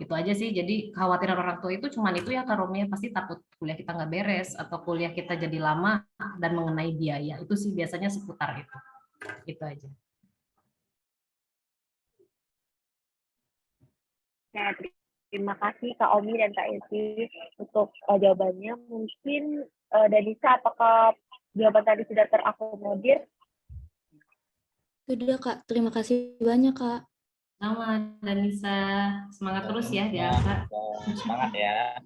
Itu aja sih, jadi kekhawatiran orang tua itu cuman itu ya Kak Romi, pasti takut kuliah kita nggak beres atau kuliah kita jadi lama dan mengenai biaya, itu sih biasanya seputar itu aja. Nah, terima kasih Kak Omi dan Kak Elvi untuk jawabannya. Mungkin Danisa, apakah jawaban tadi sudah terakomodir? Sudah Kak, terima kasih banyak Kak. Sama Danisa, semangat terus ya di ALSA. Semangat ya.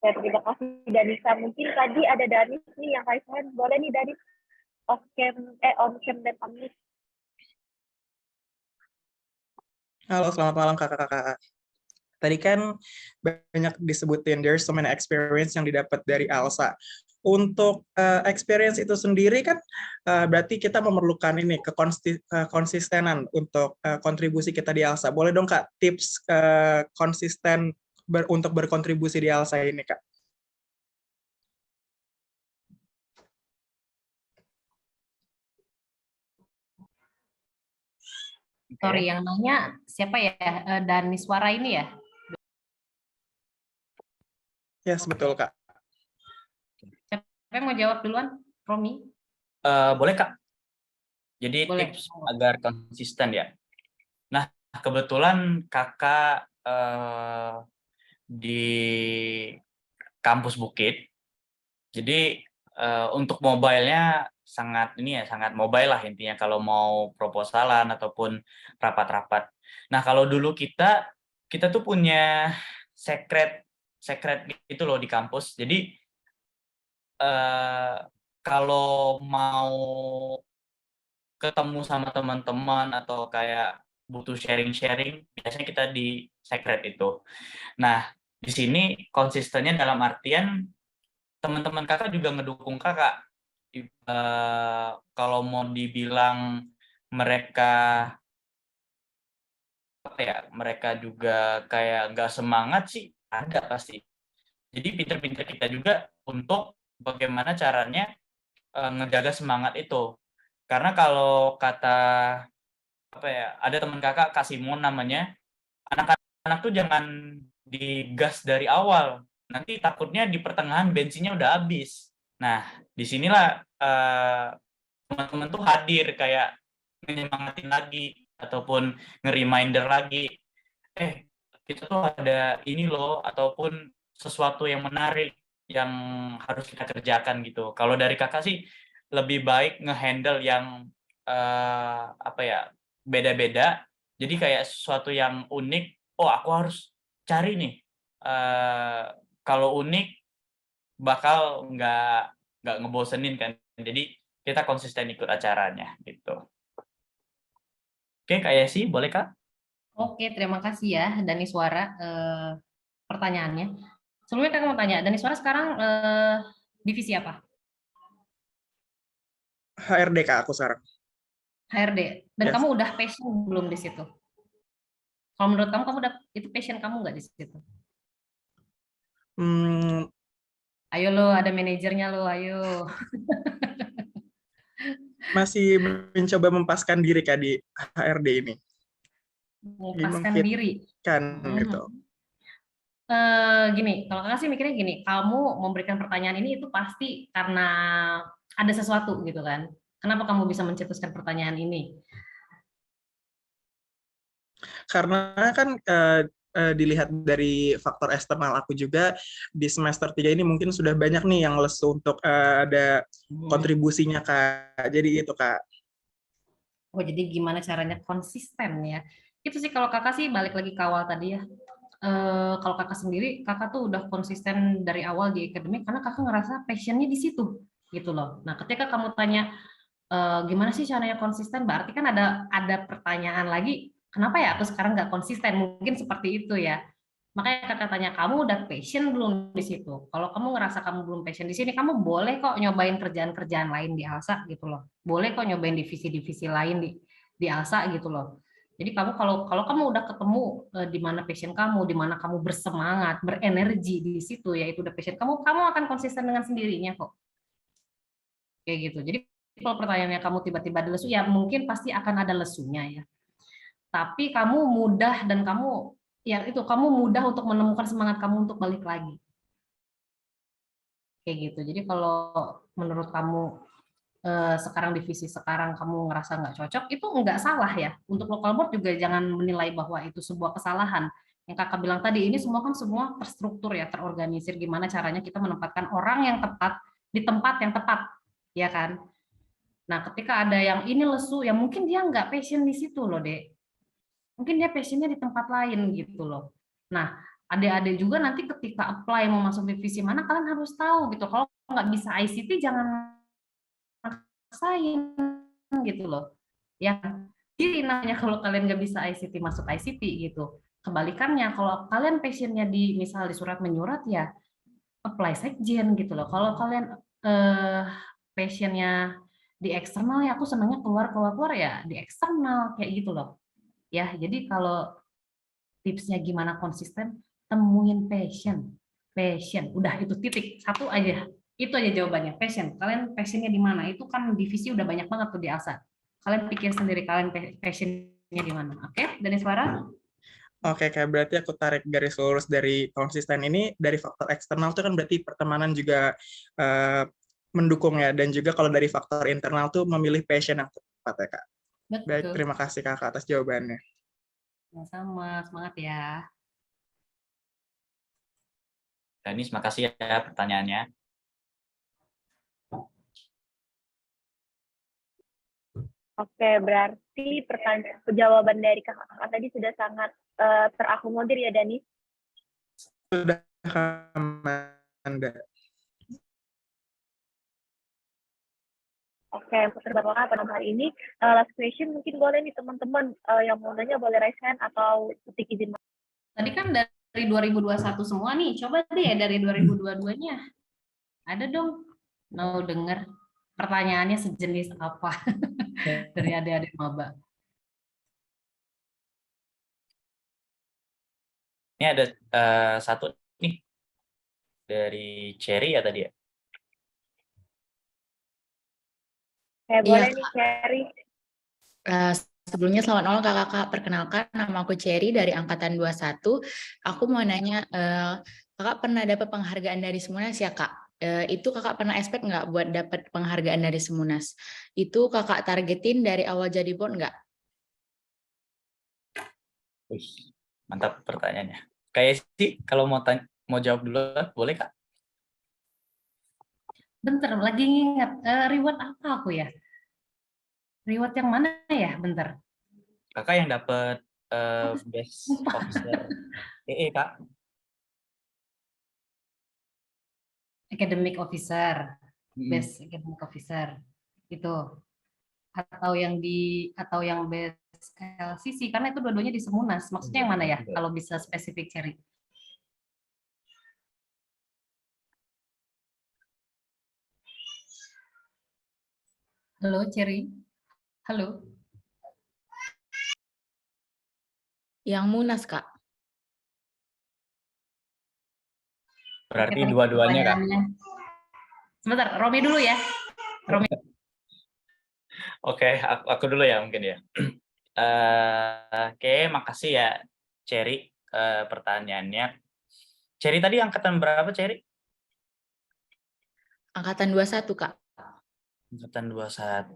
Ya, terima kasih Danisa. Mungkin tadi ada Danis nih yang raise hand. Boleh nih Danis on cam dan unmute. Halo, selamat malam kakak-kakak. Tadi kan banyak disebutin there's so many experience yang didapat dari Elsa. Untuk experience itu sendiri kan berarti kita memerlukan ini konsistenan untuk kontribusi kita di Elsa. Boleh dong Kak tips konsisten untuk berkontribusi di Elsa ini Kak? Sorry, yang nanya siapa ya? Daniswara ini ya? Yes, betul Kak. Siapa yang mau jawab duluan? Romi? Boleh Kak. Jadi Boleh. tips agar konsisten ya. Nah, kebetulan Kakak di kampus Bukit. Jadi untuk mobile-nya sangat mobile lah intinya kalau mau proposalan ataupun rapat-rapat. Nah, kalau dulu kita tuh punya secret gitu loh di kampus. Jadi kalau mau ketemu sama teman-teman atau kayak butuh sharing-sharing, biasanya kita di secret itu. Nah, di sini konsistennya dalam artian teman-teman Kakak juga ngedukung Kakak. Kalau mau dibilang mereka mereka juga kayak nggak semangat sih, ada pasti. Jadi pinter-pinter kita juga untuk bagaimana caranya ngejaga semangat itu. Karena kalau kata ada teman Kakak Kak Simon namanya, anak-anak tuh jangan digas dari awal. Nanti takutnya di pertengahan bensinnya udah habis. Nah, disinilah teman-teman tuh hadir kayak menyemangatin lagi ataupun nge-reminder lagi. Kita tuh ada ini loh, ataupun sesuatu yang menarik yang harus kita kerjakan gitu. Kalau dari Kakak sih lebih baik nge-handle yang beda-beda. Jadi kayak sesuatu yang unik, aku harus cari nih. Kalau unik bakal nggak ngebosenin kan. Jadi kita konsisten ikut acaranya gitu. Oke, Kak Yesi, boleh Kak? Oke, terima kasih ya Daniswara pertanyaannya. Sebelumnya Kakak mau tanya, Daniswara sekarang divisi apa? HRD Kak aku sekarang. HRD. Dan Yes. kamu udah passion belum di situ? Kalau menurut kamu udah itu passion kamu nggak di situ? Ayo lo, ada manajernya lo, ayo. Masih mencoba mempaskan diri Kak di HRD ini. Mempaskan diri. Kan gitu. Gini, kalau kakak sih mikirnya gini, kamu memberikan pertanyaan ini itu pasti karena ada sesuatu gitu kan. Kenapa kamu bisa mencetuskan pertanyaan ini? Karena kan dilihat dari faktor eksternal aku juga di semester 3 ini mungkin sudah banyak nih yang lesu untuk ada kontribusinya Kak. Jadi itu Kak. Oh, jadi gimana caranya konsisten ya? Itu sih kalau kakak sih balik lagi ke awal tadi ya. Kalau kakak sendiri, kakak tuh udah konsisten dari awal di akademik karena kakak ngerasa passionnya di situ gitu loh. Nah, ketika kamu tanya gimana sih caranya konsisten, berarti kan ada pertanyaan lagi, kenapa ya aku sekarang nggak konsisten? Mungkin seperti itu ya. Makanya kakak tanya, kamu udah passion belum di situ? Kalau kamu ngerasa kamu belum passion di sini, kamu boleh kok nyobain kerjaan-kerjaan lain di ALSA gitu loh. Boleh kok nyobain divisi-divisi lain di ALSA gitu loh. Jadi kamu kalau kamu udah ketemu di mana passion kamu, di mana kamu bersemangat, berenergi di situ, yaitu udah passion kamu akan konsisten dengan sendirinya kok. Kayak gitu. Jadi kalau pertanyaannya kamu tiba-tiba ada lesu, ya mungkin pasti akan ada lesunya ya. Tapi kamu mudah dan kamu mudah untuk menemukan semangat kamu untuk balik lagi. Kayak gitu. Jadi kalau menurut kamu sekarang divisi sekarang kamu ngerasa nggak cocok, itu nggak salah ya. Untuk local board juga jangan menilai bahwa itu sebuah kesalahan. Yang kakak bilang tadi, ini semua terstruktur ya, terorganisir. Gimana caranya kita menempatkan orang yang tepat di tempat yang tepat, ya kan? Nah, ketika ada yang ini lesu, ya mungkin dia nggak passion di situ loh, Dek. Mungkin dia passionnya di tempat lain gitu loh. Nah, adik-adik juga nanti ketika apply mau masuk divisi mana, kalian harus tahu gitu. Kalau nggak bisa ICT, jangan maksain gitu loh. Ya, jadi namanya kalau kalian nggak bisa ICT, masuk ICT gitu. kebalikannya, kalau kalian passionnya di misal di surat menyurat ya apply sekjen gitu loh. Kalau kalian passionnya di eksternal ya aku senangnya keluar ya di eksternal kayak gitu loh. Ya, jadi kalau tipsnya gimana konsisten, temuin passion. Passion, udah itu titik satu aja. Itu aja jawabannya, passion. Kalian passionnya di mana? Itu kan divisi udah banyak banget tuh di ASA. Kalian pikir sendiri kalian passionnya di mana. Oke, Dani Suara? Oke, kayak berarti aku tarik garis lurus dari konsisten ini dari faktor eksternal itu kan berarti pertemanan juga eh, mendukung ya, dan juga kalau dari faktor internal tuh memilih passion yang tepat ya Kak. Baik, Betul. terima kasih Kakak atas jawabannya. Sama-sama, semangat ya. Danis, makasih ya pertanyaannya. Oke, berarti pertanyaan jawaban dari kakak tadi sudah sangat terakomodir ya, Dani? Sudah Amanda. Oke, terbang pada hari ini. Last question mungkin boleh nih teman-teman yang mau nanya boleh raise hand atau ketik izin. Tadi kan dari 2021 semua nih, coba deh dari 2022-nya. Ada dong, mau denger pertanyaannya sejenis apa dari adik-adik maba. Ini ada satu nih dari Cherry ya tadi ya. Boleh nih, Cherry. Sebelumnya selamat malam kakak-kakak, perkenalkan nama aku Cherry dari Angkatan 21. Aku mau nanya, kakak pernah dapat penghargaan dari Semunas ya kak? Itu kakak pernah expect nggak buat dapat penghargaan dari Semunas? Itu kakak targetin dari awal jadi BON nggak? Wih, mantap pertanyaannya. Kayak sih kalau mau jawab dulu boleh kak? Bentar, lagi nginget reward apa aku ya? Reward yang mana ya? Bentar. Kakak yang dapat best officer kak. Academic officer, best academic officer itu, atau yang best LCC karena itu dua-duanya di Semunas. Maksudnya yang mana ya? Kalau bisa spesifik Cherry. Halo Cherry. Halo. Yang Munas kak. Berarti Oke, dua-duanya kak. Sebentar, Romi dulu ya. Romi. Oke, aku dulu ya mungkin ya. Oke, makasih ya Cherry pertanyaannya. Cherry tadi angkatan berapa Cherry? Angkatan 21 kak. Angkatan 21.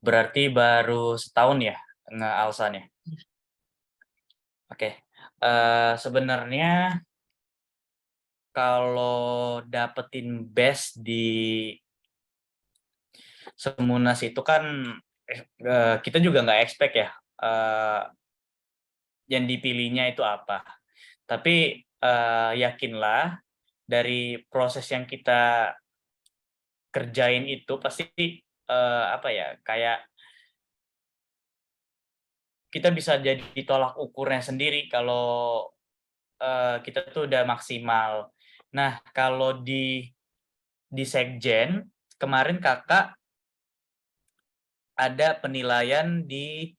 Berarti baru setahun ya nge-alsannya. Oke. Sebenarnya kalau dapetin best di Semunas itu kan kita juga nggak expect ya yang dipilihnya itu apa. Tapi yakinlah dari proses yang kita kerjain itu pasti apa ya, kayak kita bisa jadi tolak ukurnya sendiri kalau kita tuh udah maksimal. Nah, kalau di sekjen kemarin kakak ada penilaian di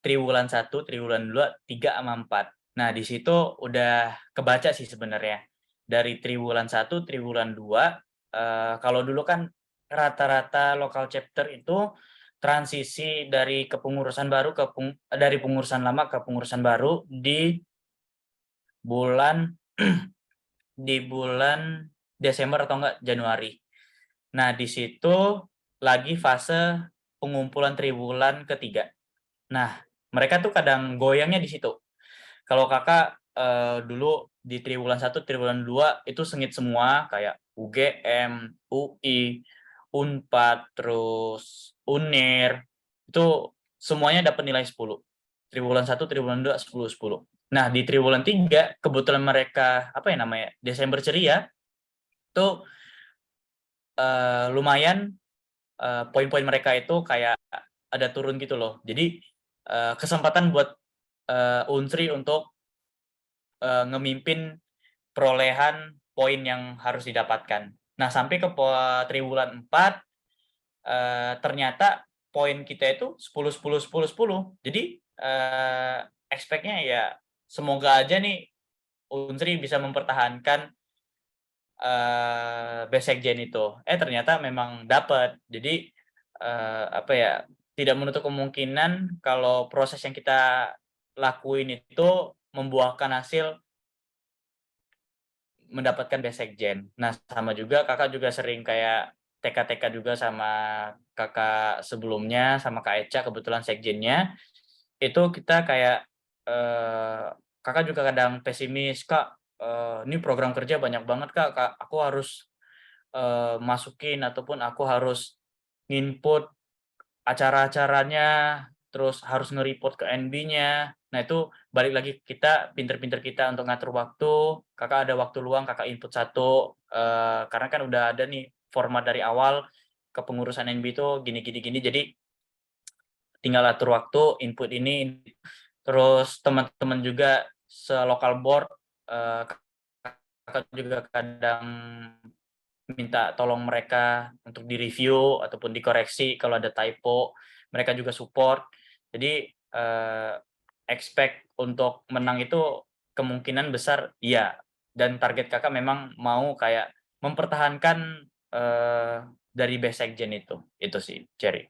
triwulan 1, triwulan 2, 3 sama 4. Nah, di situ udah kebaca sih sebenarnya. Dari triwulan 1, triwulan 2, kalau dulu kan rata-rata local chapter itu transisi dari kepengurusan baru dari pengurusan lama ke pengurusan baru di bulan Desember atau enggak Januari. Nah, di situ lagi fase pengumpulan triwulan ketiga. Nah, mereka tuh kadang goyangnya di situ. Kalau kakak dulu di triwulan 1, triwulan 2 itu sengit semua kayak UGM, UI, Unpad, terus Unir, itu semuanya dapat nilai 10. Triwulan 1, triwulan 2, 10, 10. Nah, di triwulan 3 kebetulan mereka apa ya namanya? Desember ceria itu lumayan poin-poin mereka itu kayak ada turun gitu loh. Jadi kesempatan buat Unsri untuk ngemimpin perolehan poin yang harus didapatkan. Nah, sampai ke triwulan 4 ternyata poin kita itu 10 10 10 10. Jadi expect-nya ya semoga aja nih Unsri bisa mempertahankan best sekjen itu. Ternyata memang dapat. Jadi apa ya, tidak menutup kemungkinan kalau proses yang kita lakuin itu membuahkan hasil mendapatkan best sekjen. Nah, sama juga Kakak juga sering kayak TK-TK juga sama Kakak sebelumnya, sama Kak Eca kebetulan sekjennya. Itu kita kayak Kakak juga kadang pesimis, "Kak, ini program kerja banyak banget, Kak. Aku harus masukin ataupun aku harus nginput acara-acaranya, terus harus nge-report ke NB-nya." Nah, itu balik lagi kita, pinter-pinter kita untuk ngatur waktu. Kakak ada waktu luang, Kakak input satu, karena kan udah ada nih format dari awal kepengurusan NB itu gini gini gini, jadi tinggal atur waktu, input ini. Terus teman-teman juga se-local board, Kakak juga kadang minta tolong mereka untuk di-review ataupun dikoreksi kalau ada typo, mereka juga support. Jadi expect untuk menang itu kemungkinan besar iya, dan target Kakak memang mau kayak mempertahankan dari best sekjen itu sih, Cherry.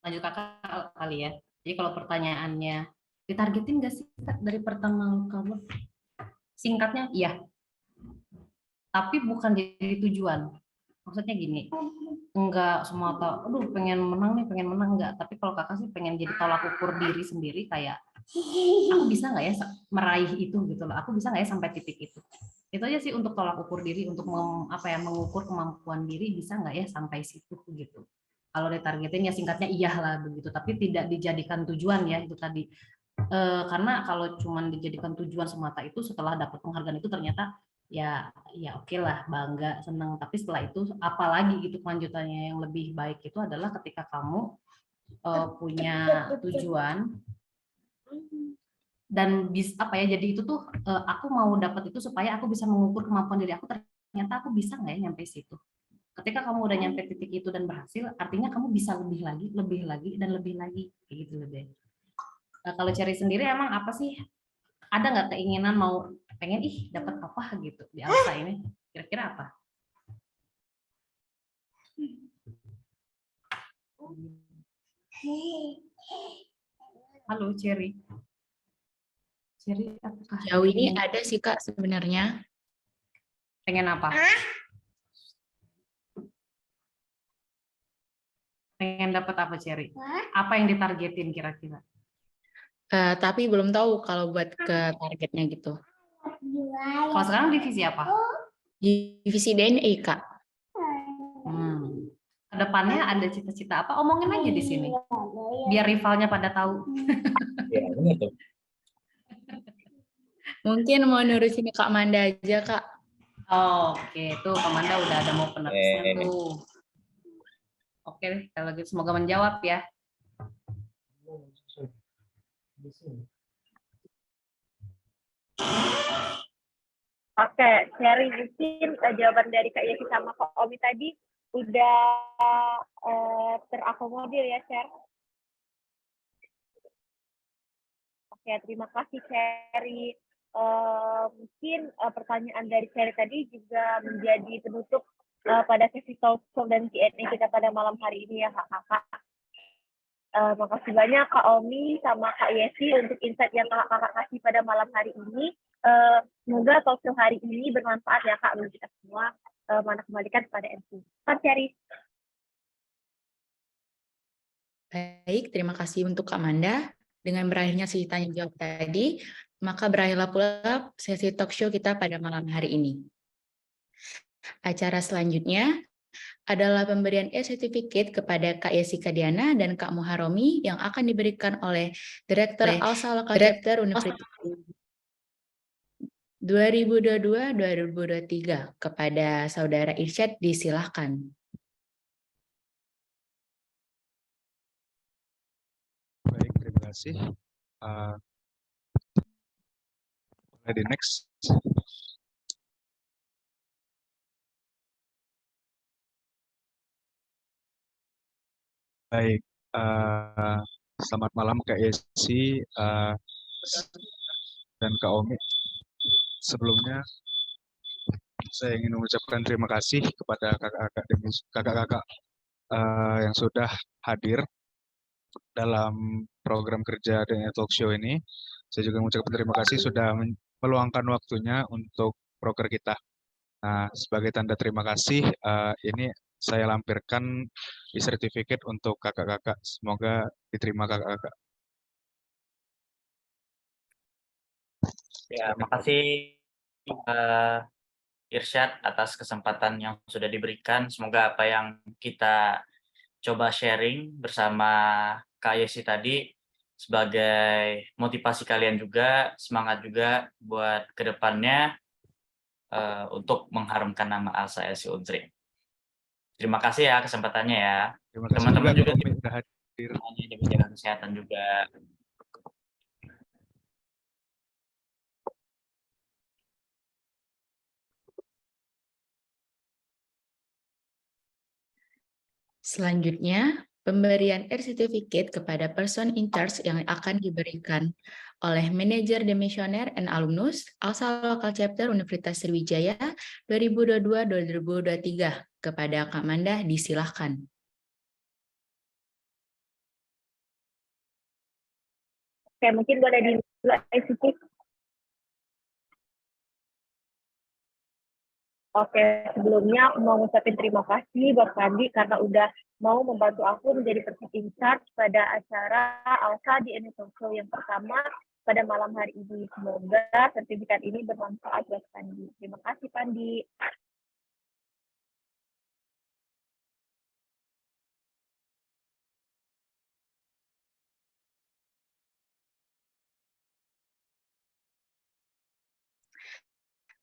Lanjut Kakak kali ya. Jadi kalau pertanyaannya, ditargetin nggak sih Kak, dari pertama kamu? Singkatnya, iya. Tapi bukan jadi tujuan. Maksudnya gini, enggak semua tahu, aduh pengen menang nih, pengen menang enggak. Tapi kalau Kakak sih pengen jadi tolak ukur diri sendiri, kayak aku bisa nggak ya meraih itu gitu loh. Aku bisa nggak ya sampai titik itu. Itu aja sih untuk tolak ukur diri, untuk mengukur kemampuan diri, bisa nggak ya sampai situ gitu. Kalau ditargetin ya singkatnya iyalah begitu, tapi tidak dijadikan tujuan ya itu tadi. Karena kalau cuman dijadikan tujuan semata itu, setelah dapat penghargaan itu ternyata ya oke lah, bangga, senang, tapi setelah itu apalagi gitu kelanjutannya. Yang lebih baik itu adalah ketika kamu punya tujuan dan apa ya, jadi itu tuh aku mau dapat itu supaya aku bisa mengukur kemampuan diri aku, ternyata aku bisa nggak ya nyampe situ. Ketika kamu udah nyampe titik itu dan berhasil, artinya kamu bisa lebih lagi dan lebih lagi kayak gitu lebih. Nah, kalau cari sendiri emang apa sih, ada nggak keinginan mau pengen dapat apa gitu di Alsa ini, kira-kira apa? Halo Cherry. Cherry apakah Jauh ini ada sih Kak sebenarnya. pengen apa? Pengen dapat apa Cherry? Apa yang ditargetin kira-kira? Tapi belum tahu kalau buat ke targetnya gitu. Kalau sekarang divisi apa? Divisi DNI Kak. Kedepannya ada cita-cita apa? Omongin aja di sini. Biar rivalnya pada tahu. Ya, benar tuh. Mungkin mau nurusin Kak Manda aja Kak. Oke, tuh Kak Manda udah ada mau penerusnya tuh. Oke, kalau gitu semoga menjawab ya. Oke, sharing mungkin jawaban dari Kak Yesi sama Kak Omi tadi udah terakomodir ya, Share. Oke, terima kasih Cherry. Mungkin pertanyaan dari Cherry tadi juga menjadi penutup pada sesi talk show dan Q&A kita pada malam hari ini ya Kakak. Makasih banyak Kak Omi sama Kak Yesi untuk insight yang Kakak kasih pada malam hari ini. Semoga talk show hari ini bermanfaat ya Kak bagi kita semua. Mana kembalikan kepada MC. Pak Cherry. Baik, terima kasih untuk Kak Manda. Dengan berakhirnya sesi tanya jawab tadi, maka berakhirlah pula sesi talk show kita pada malam hari ini. Acara selanjutnya adalah pemberian e-certificate kepada Kak Yesika Diana dan Kak Muharomi yang akan diberikan oleh Direktur Alsa Local Chapter Universitas 2022-2023 kepada Saudara Irsyad, disilahkan. kasih. Di next. Baik, selamat malam Kak Yesi dan Kak Omi. Sebelumnya saya ingin mengucapkan terima kasih kepada kakak-kakak yang sudah hadir dalam program kerja dan talk show ini. Saya juga mengucapkan terima kasih sudah meluangkan waktunya untuk proker kita. Nah, sebagai tanda terima kasih, ini saya lampirkan e-certificate untuk kakak-kakak. Semoga diterima kakak-kakak. Ya, makasih Irsyad atas kesempatan yang sudah diberikan. Semoga apa yang kita coba sharing bersama Kak Yesi tadi sebagai motivasi kalian juga, semangat juga buat kedepannya untuk mengharumkan nama ALSA LC Unsri. Terima kasih ya kesempatannya ya. Terima kasih Teman-teman juga sudah hadir. jaga kesehatan juga. Selanjutnya, pemberian Air Certificate kepada person in charge yang akan diberikan oleh Manajer Demisioner and Alumnus ALSA Local Chapter Universitas Sriwijaya 2022-2023 kepada Kak Manda, disilahkan. Oke, mungkin boleh dimulai ICT. Oke, sebelumnya aku mau ngucapin terima kasih buat Pandi karena udah mau membantu aku menjadi person in charge pada acara ALSA di Talk Show yang pertama pada malam hari ini. Semoga sertifikat ini bermanfaat buat Pandi. Terima kasih, Pandi.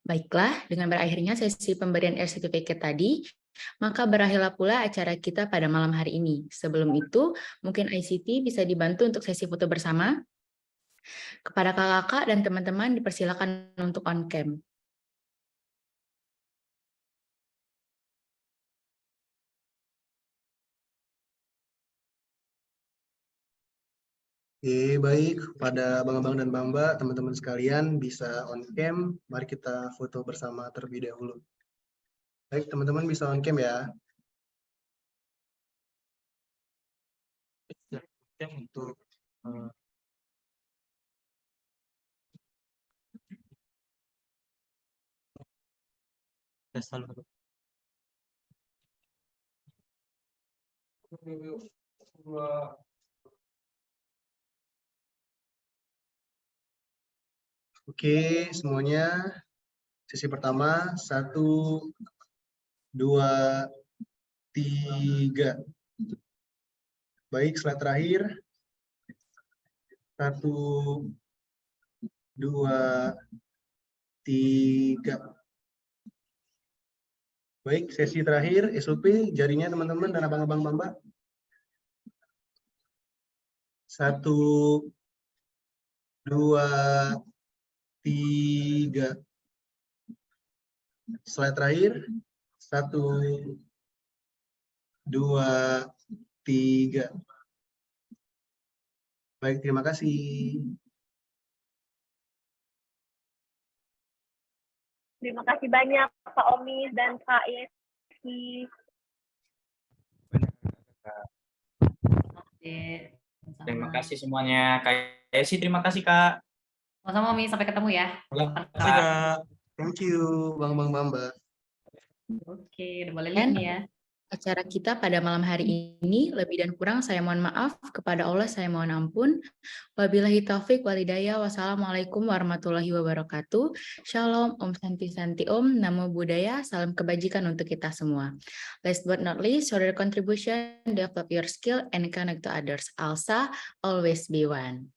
Baiklah, dengan berakhirnya sesi pemberian Air Certificate tadi, maka berakhirlah pula acara kita pada malam hari ini. Sebelum itu, mungkin ICT bisa dibantu untuk sesi foto bersama. Kepada kakak-kakak dan teman-teman dipersilakan untuk on cam. Oke, baik. Pada Bang-Abang dan Mbak, teman-teman sekalian bisa on cam. Mari kita foto bersama terlebih dahulu. Baik, teman-teman bisa on cam ya. Untuk Oke, semuanya. Sesi pertama, 1, 2, 3. Baik, slide terakhir. 1, 2, 3. Baik, sesi terakhir, SOP, jarinya teman-teman dan abang-abang Mbak. 1, 2, 3. Slide terakhir. 1, 2, 3. Baik, terima kasih. Terima kasih banyak Pak Omi dan Kak Yesi. Terima kasih semuanya. Kak Yesi, terima kasih Kak. Sama-sama Omi, sampai ketemu ya. Terima kasih, Kak. Thank you, Bang-Bang Mbak. Oke, udah boleh lihat nih ya. Acara kita pada malam hari ini, lebih dan kurang saya mohon maaf, kepada Allah saya mohon ampun. Wabillahi taufik walhidayah, wassalamualaikum warahmatullahi wabarakatuh. Shalom, Om Santi Santi Om, Namo Buddhaya, salam kebajikan untuk kita semua. Last but not least, show your contribution, develop your skill, and connect to others. ALSA, always be one.